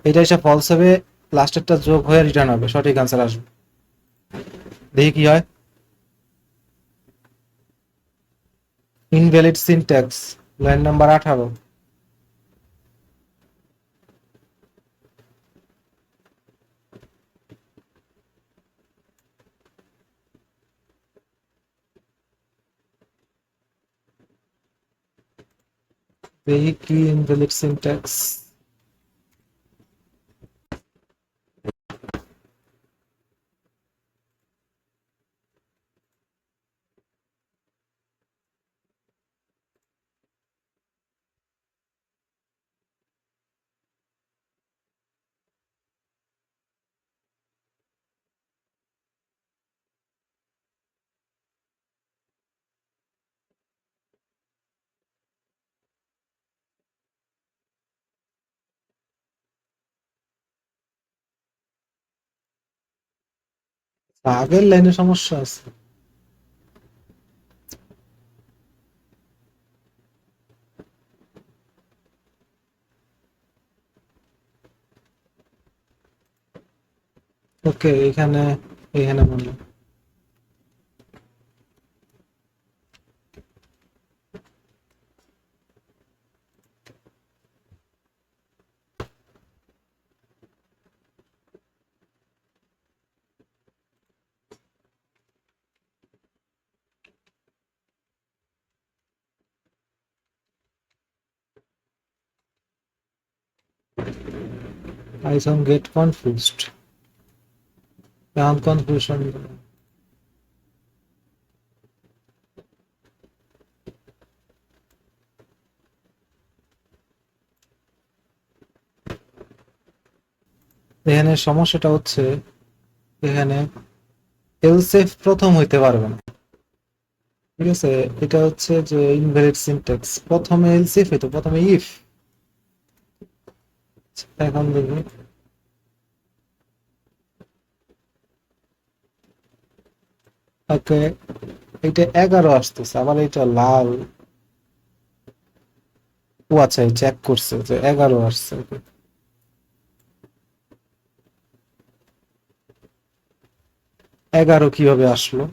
এটা এসে ফলস হবে, লাস্টেরটা যোগ হয়ে রিটার্ন হবে, সঠিক আনসার আসবে। দেখি কি হয়। Invalid syntax, line number 18। দেখি কি ইনভ্যালিড সিনট্যাক্স। আগের লাইনে সমস্যা আছে। ওকে, এখানে এখানে বললো Python get confused. এখন কনফিউশন, এখানে সমস্যাটা হচ্ছে, এখানে এলসেফ প্রথম হইতে পারবে না, ঠিক আছে? এটা হচ্ছে যে ইনভ্যালিড সিনট্যাক্স, প্রথমে এলসিফ হইতো, প্রথমে ইফ। এখন দেখি, ওকে, এটা 11 আসতেছে, আবার এটা লাল। ও আচ্ছা, চেক করছে যে 11 আসছে। Okay. এগারো কিভাবে আসলো?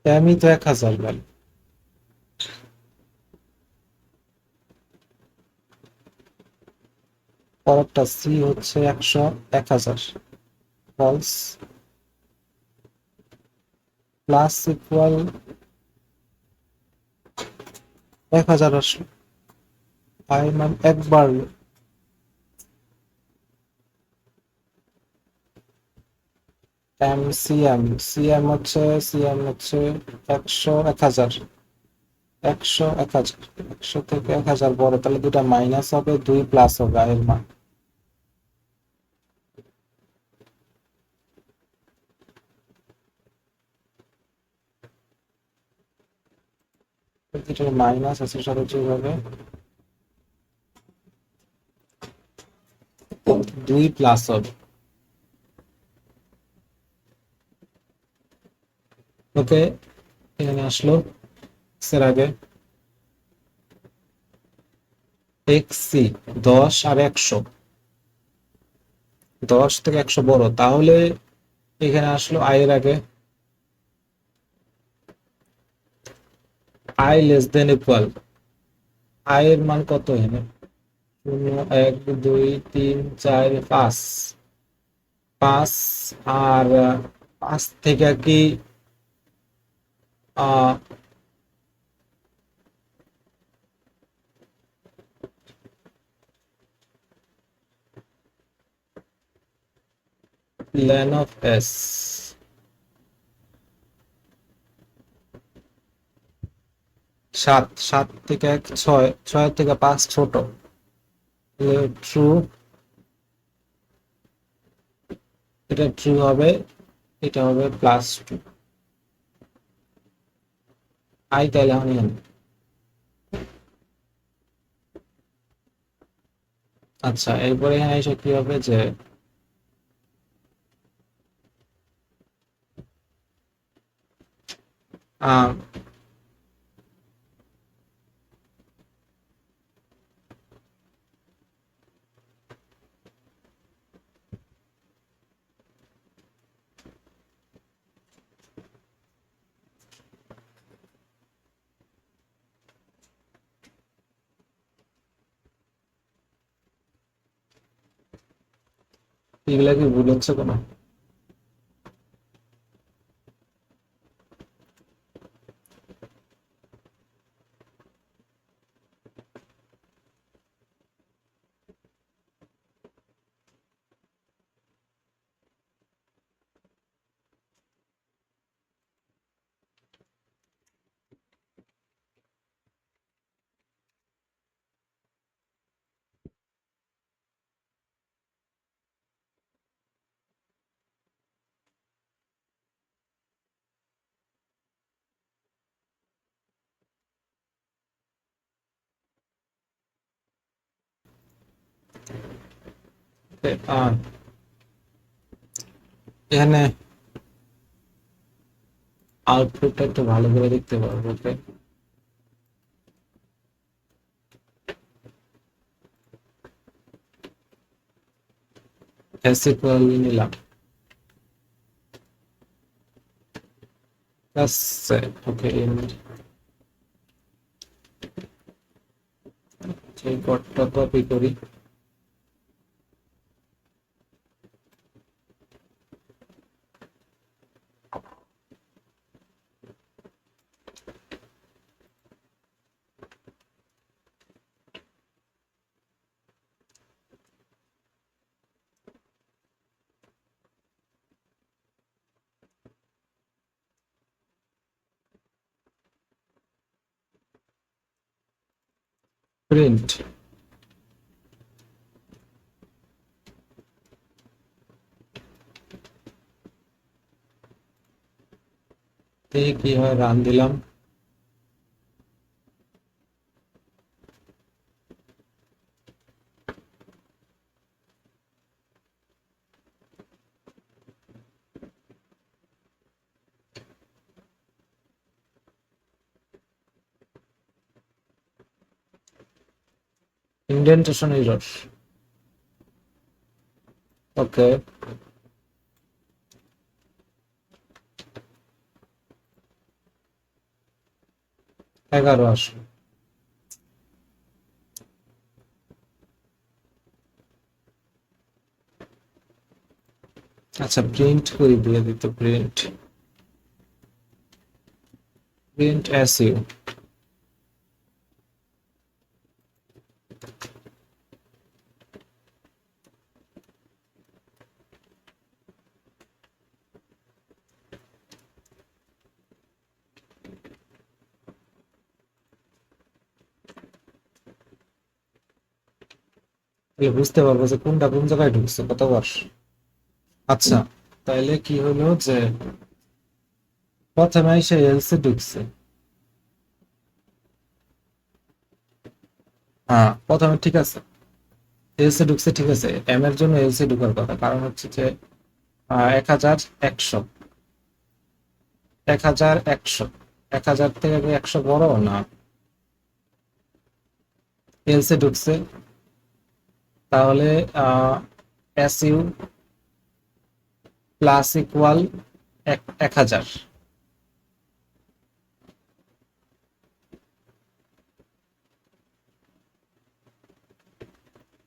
আমি তো 1000 ভ্যালু। পরেরটা সি হচ্ছে 100, 1000 ফলস, প্লাস ইকুয়াল 1000 আসলো, আই মান একবার। এম সিএম, সিএম হচ্ছে 100, 1000, 100, 1000, 100 থেকে 1000 বড়, তাহলে দুটা মাইনাস হবে, 2 প্লাস হবে এর মান। যেটা মাইনাস আছে সাথে যোগ হবে, 2 প্লাস হবে। ওকে, এখানে আসলো এর আগে এক্সি 10 আর 100, 10 থেকে 100 বড়, তাহলে এখানে আসলো আই এর আগে I less than equal, I এর মান কত এখানে? 0, 1, 2, 3, 4, 5, 5, আর 5 থেকে কি আহ লেন অফ এস, সাত, সাত থেকে এক ছয়, ছয় থেকে পাঁচ ছোট, ট্রু, এটা ট্রু হবে, এটা হবে +2 আই, তাহলে এখন এখানে আচ্ছা এরপরে এখানে এসে কি হবে যে আহ এগুলা কি ভুল হচ্ছে কোনো? আহ, এখানে আউটপুটটা একটু ভালো করে দেখতে পারবো, ওকে। এসিকুয়াল নিলাম, আচ্ছা ওকে, এই কোডটা কপি করি, প্রিন্ট, দেখি কি হয়, রান দিলাম, ইন্ডেন্টেশন এরর, ওকে, 11 আসলো। আচ্ছা প্রিন্ট করি, দিয়ে দিত প্রিন্ট, প্রিন্ট এস ইউ, তাহলে বুঝতে পারবো যে কোনটা কোন জায়গায় ঢুকছে কতবার। আচ্ছা তাইলে কি হলো যে প্রথমে এসে এলসে ঢুকছে, হ্যাঁ প্রথমে ঠিক আছে, এলসে ঢুকছে ঠিক আছে, এম এর জন্য এলসে ঢুকার কথা, কারণ হচ্ছে যে 1100, 1100, 1000 থেকে কি 100 বড় না? এলসে ঢুকছে, তাহলে S U plus equal 1000,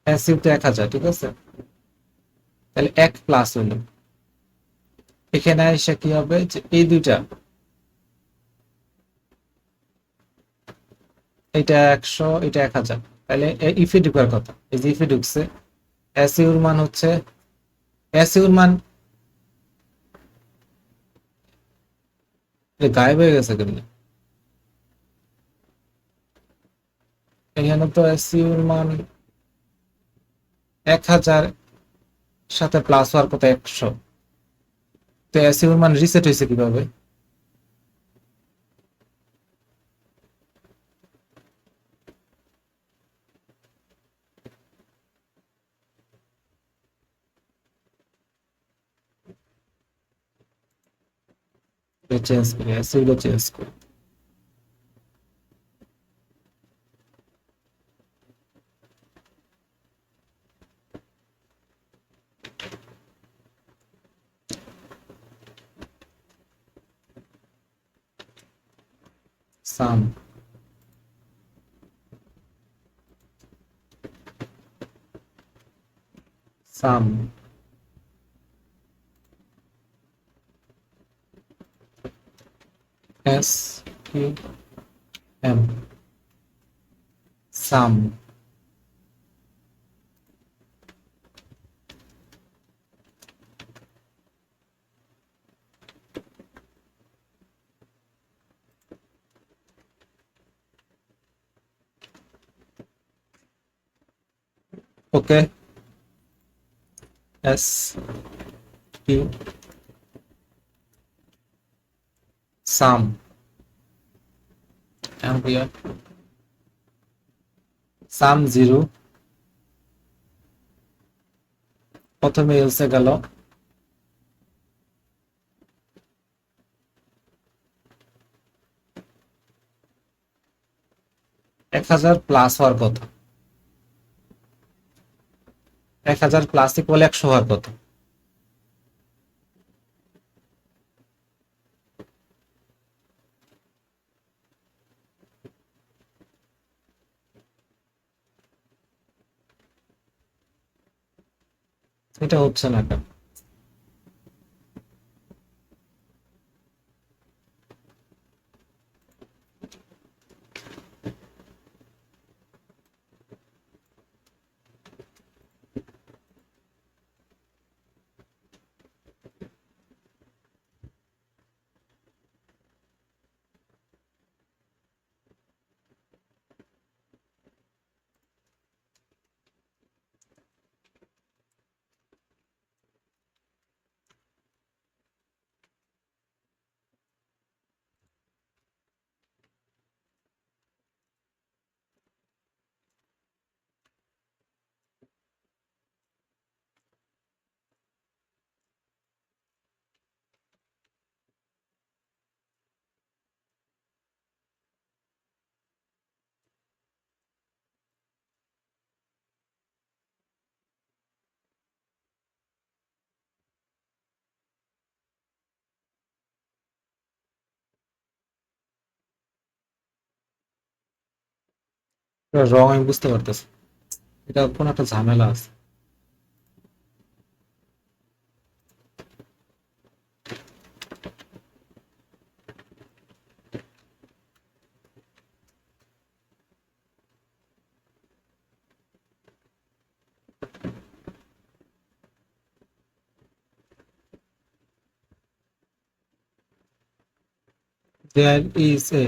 S U তো 1000, ঠিক আছে, তাহলে 1 প্লাস হইলো, এখানে এসে কি হবে যে এই দুইটা, এটা 100, এটা 1000, তাহলে ইফে ঢুকার কথা, এই যে ইফে ঢুকছে, এস ইউর মান হচ্ছে, এস ইউর মান গায়েব হয়ে গেছে কেমনি? এখানে তো এসইউ এর মান 1000 সাথে প্লাস হওয়ার কথা 100, তো এসইউ এর মান রিসেট হয়েছে কিভাবে? চেঞ্জ করি, এসইউ গুলো চেঞ্জ করি। সাম সাম এস কিউ এম সাম। ওকে, এস কিউ সাম এম্পিয়ার সাম 0, প্রথমে এলসে গেল 1000 প্লাস হওয়ার কথা, 1000 প্লাস ইকুয়াল 100 হওয়ার কথা। এটা হচ্ছে না কেন? রং আমি বুঝতে পারতেছি, এটা কোন একটা ঝামেলা আছে। There is a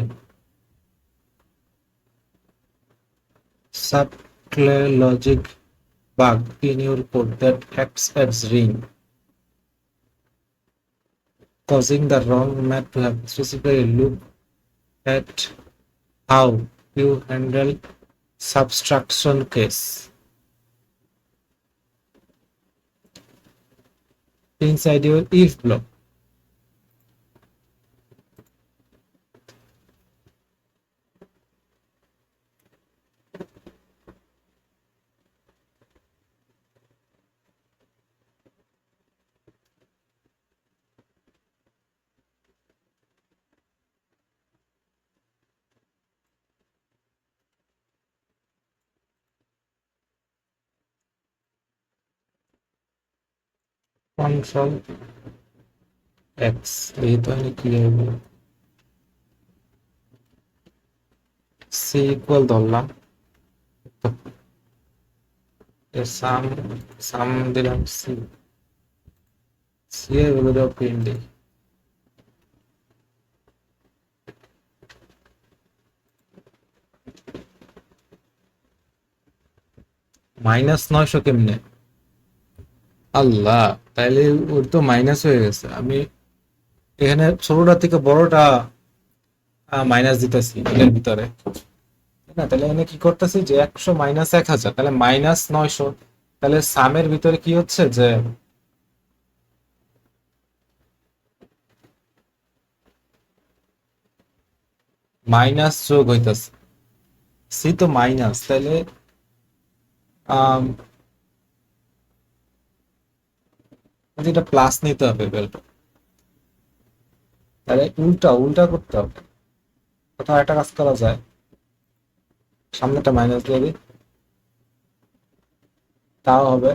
subtle logic bug in your code that acts as ring, causing the wrong map to have specifically look at how you handle subtraction case inside your if block. Control X এই তো আমি কি হবে C equal ধরলাম, এর সাম সাম দিলাম C, C এর value দাও প্রিন্ট দিই। -900 কেমনে? আল্লাহ, তাইলে ওর তো মাইনাস হয়ে গেছে। আমি এখানে ছোটটা থেকে বড়টা মাইনাস দিতেছি এটার ভিতরে, তাই না? তাহলে এখানে কি করতেছি যে 100 মাইনাস 1000, তাহলে -900। তাহলে সামের ভিতরে কি হচ্ছে যে মাইনাস যোগ হইতাছে। সি তো মাইনাস, তাহলে আম, এটা প্লাস নিতে হবে বেলটা। তাহলে উল্টা উল্টা করতে হবে। কোথাও একটা কাজ করা যায়, সামনেটা মাইনাস দিয়ে দিই, তাও হবে।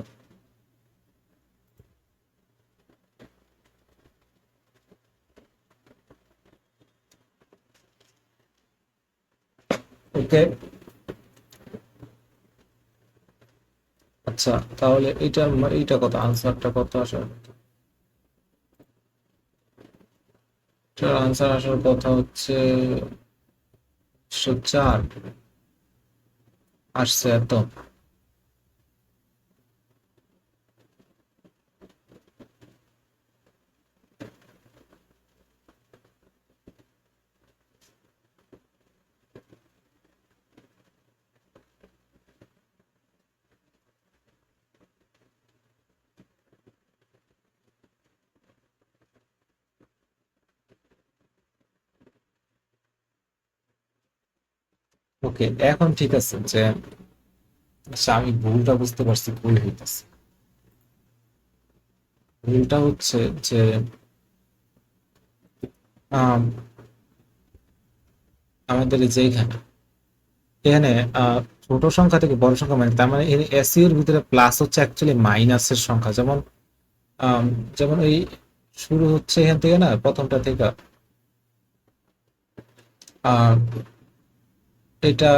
ওকে, আচ্ছা, তাহলে এইটা কত, আনসারটা কত আসার কথা? এটার আনসার আসার কথা হচ্ছে 104, আসছে এত। ওকে, এখন ঠিক আছে যে আচ্ছা, আমি ভুলটা বুঝতে পারছি, ভুল হইতেছে। ভুলটা হচ্ছে যে আম, আমাদের এই যে এখানে ছোট সংখ্যা থেকে বড় সংখ্যা, মানে তার মানে এসইউ এর ভিতরে প্লাস হচ্ছে অ্যাকচুয়ালি মাইনাসের সংখ্যা। যেমন আম, যেমন এই শুরু হচ্ছে এখান থেকে না, প্রথমটা থেকে। আর এটা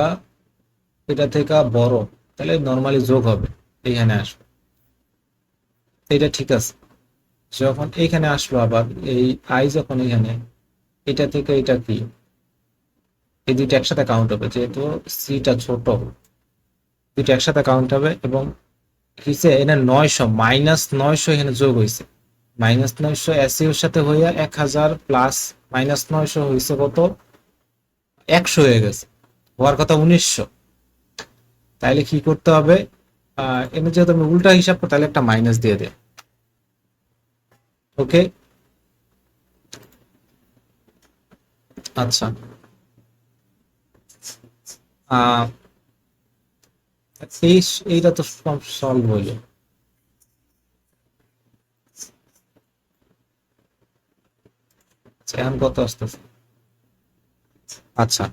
এটা থেকে বড়, তাহলে নর্মালি যোগ হবে, এইখানে আসবে। এটা ঠিক আছে। যখন এইখানে আসলো আবার এই আই, যখন এখানে এটা থেকে এটা কি, এই দুইটা একসাথে কাউন্ট হবে, যেহেতু সিটা ছোট, দুইটা একসাথে কাউন্ট হবে। এবং কিসে এখানে 900, -900 এখানে যোগ হয়েছে। -900 এসইউর সাথে হইয়া 1000 প্লাস -900 হয়েছে কত, 100 হয়ে গেছে। হওয়ার কথা 1900। তাইলে কি করতে হবে, এমনি যেহেতু আমি উল্টা হিসাব করি, তাহলে একটা মাইনাস দিয়ে দে। ওকে, আচ্ছা, আহ এই এইটা তো সব সলভ হইলো। আচ্ছা, এখন কত আসতেছে? আচ্ছা,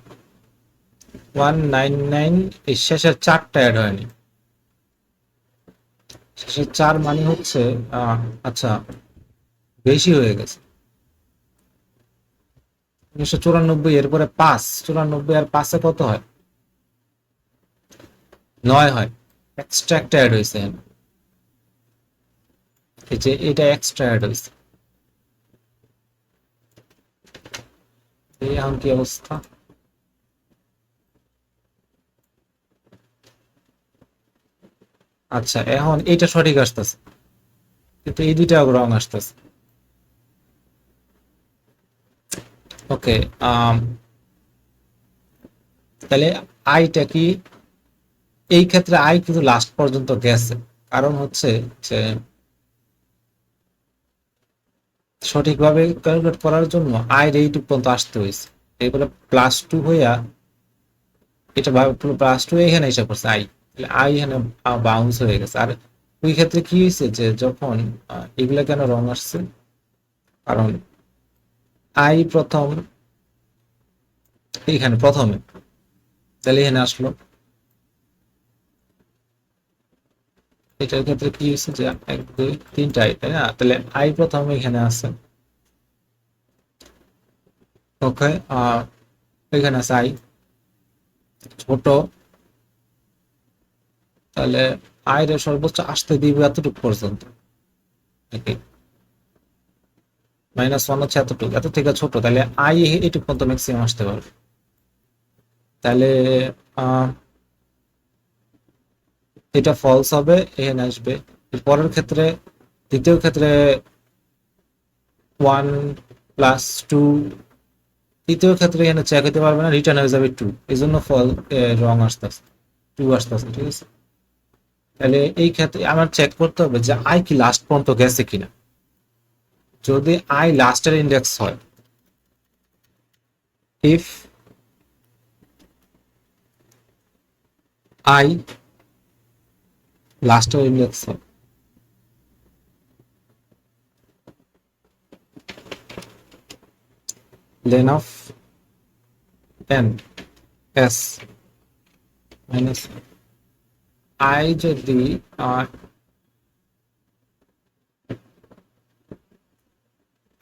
199, এই শেষের চারটা অ্যাড হয়নি। শেষের চার মানে হচ্ছে আচ্ছা, বেশি হয়ে গেছে। 1994, এরপরে 5, 94 আর 5-এ কত হয়? 9 হয়। এক্সট্রা একটা অ্যাড হয়েছে এখানে। এই যে এটা এক্সট্রা অ্যাড হয়েছে। এই এখন কি অবস্থা? আচ্ছা, এখন এইটা সঠিক আসতেছে, কিন্তু এই দুইটা রং আসতেছে। ওকে, তাহলে আইটা কি, এই ক্ষেত্রে আই কিন্তু লাস্ট পর্যন্ত গেছে। কারণ হচ্ছে যে সঠিকভাবে ক্যালকুলেট করার জন্য আয়ের এইটুক পর্যন্ত আসতে হয়েছে। এরপরে +2 হইয়া, এটা +2 এখানে এসে পড়ছে আই, তাহলে আই এখানে বাউন্স হয়ে গেছে। আর ওই ক্ষেত্রে কি হয়েছে যে যখন এগুলা কেন রং আসছে, কারণ আই প্রথম এখানে প্রথমে, তাহলে এখানে আসলো। এটার ক্ষেত্রে কি হয়েছে যে 1 2 3টা আই, তাই না? তাহলে আই প্রথমে এখানে আছে। ওকে, এখানে আছে আই ছোট, তাহলে আয়ের সর্বোচ্চ আসতে দিব এতটুকু পর্যন্ত। -1 হচ্ছে এতটুকু, এত থেকে ছোট, তাহলে আই এইটুকু পর্যন্ত ম্যাক্সিমাম আসতে পারবে। তাহলে আহ এটা ফলস হবে, এখানে আসবে। এর পরের ক্ষেত্রে, দ্বিতীয় ক্ষেত্রে 1 + 2, তৃতীয় ক্ষেত্রে এখানে চেক হতে পারবে না, রিটার্ন হয়ে যাবে 2, এই জন্য রং আসতেছে, 2 আসতেছে, ঠিক আছে। তাহলে এই ক্ষেত্রে আমার চেক করতে হবে যে আই কি লাস্ট পর্যন্ত গেছে কিনা। যদি আই লাস্টের ইন্ডেক্স হয়, ইফ আই লাস্টের ইন্ডেক্স হয়, lane of N S minus I যদি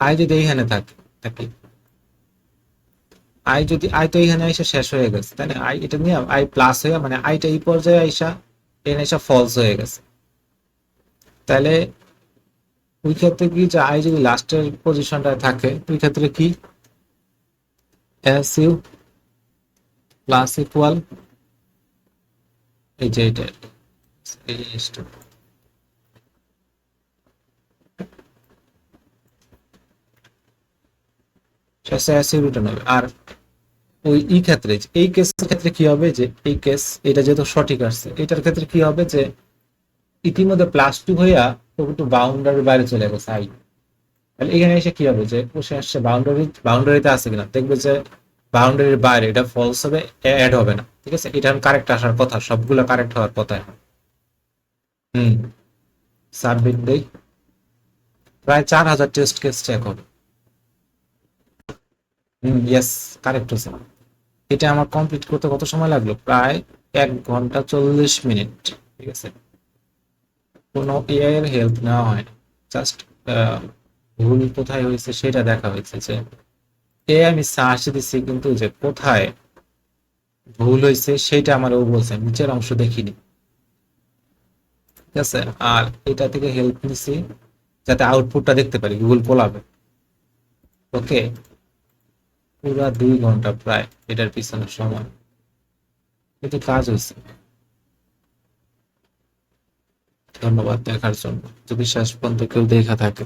আই যদি এইখানে থাকে, আই তো এখানে এসে শেষ হয়ে গেছে, তাই না? আই এটা নিয়ে আই প্লাস হয়ে, মানে আইটা এই পর্যায়ে আইসা এখানে এসে ফলস হয়ে গেছে। তাহলে ওই ক্ষেত্রে কি, যে আই যদি লাস্টের পজিশনটা থাকে, ওই ক্ষেত্রে কি এস ইউ প্লাস ইকুয়াল এই যে এটা, এই জিনিসটা শেষে এস ইউ রিটার্ন হবে। আর ওই ই ক্ষেত্রে, এই কেসের ক্ষেত্রে কি হবে, যে এই কেস এটা যেহেতু সঠিক আসছে, এটার ক্ষেত্রে কি হবে যে ইতিমধ্যে +2 হইয়া ও কিন্তু বাউন্ডারির বাইরে চলে গেছে আই। তাহলে এখানে এসে কি হবে, যে বসে আসছে বাউন্ডারিতে আছে কিনা, দেখবে যে বাউন্ডারির বাইরে, এটা ফলস হবে, অ্যাড হবে না, ঠিক আছে। এটা কারেক্ট আসার কথা, সবগুলো কারেক্ট হওয়ার কথা এখন। হুম, সাবমিট দেই, প্রায় 4000 টেস্ট কেস চেক হবে। ইয়েস, কারেক্ট হয়েছে। এটা আমার কমপ্লিট করতে কত সময় লাগলো, প্রায় 1 ঘন্টা 40 মিনিট, ঠিক আছে। কোনো এআই এর হেল্প নেওয়া হয় না, জাস্ট ভুল কোথায় হয়েছে সেটা দেখা হয়েছে, যে আমি সার্চ দিছি কিন্তু যে কোথায় ভুল হয়েছে সেটা আমার ও বলছে, নিচের অংশ দেখিনি, ঠিক আছে। আর এটা থেকে হেল্প নিছি যাতে আউটপুটটা দেখতে পারি গুগল কোলাবে। ওকে, পুরা 2 ঘন্টা প্রায় এটার পিছনে সময়, কিন্তু কাজ হয়েছে। ধন্যবাদ দেখার জন্য, যদি শেষ পর্যন্ত কেউ দেখা থাকে।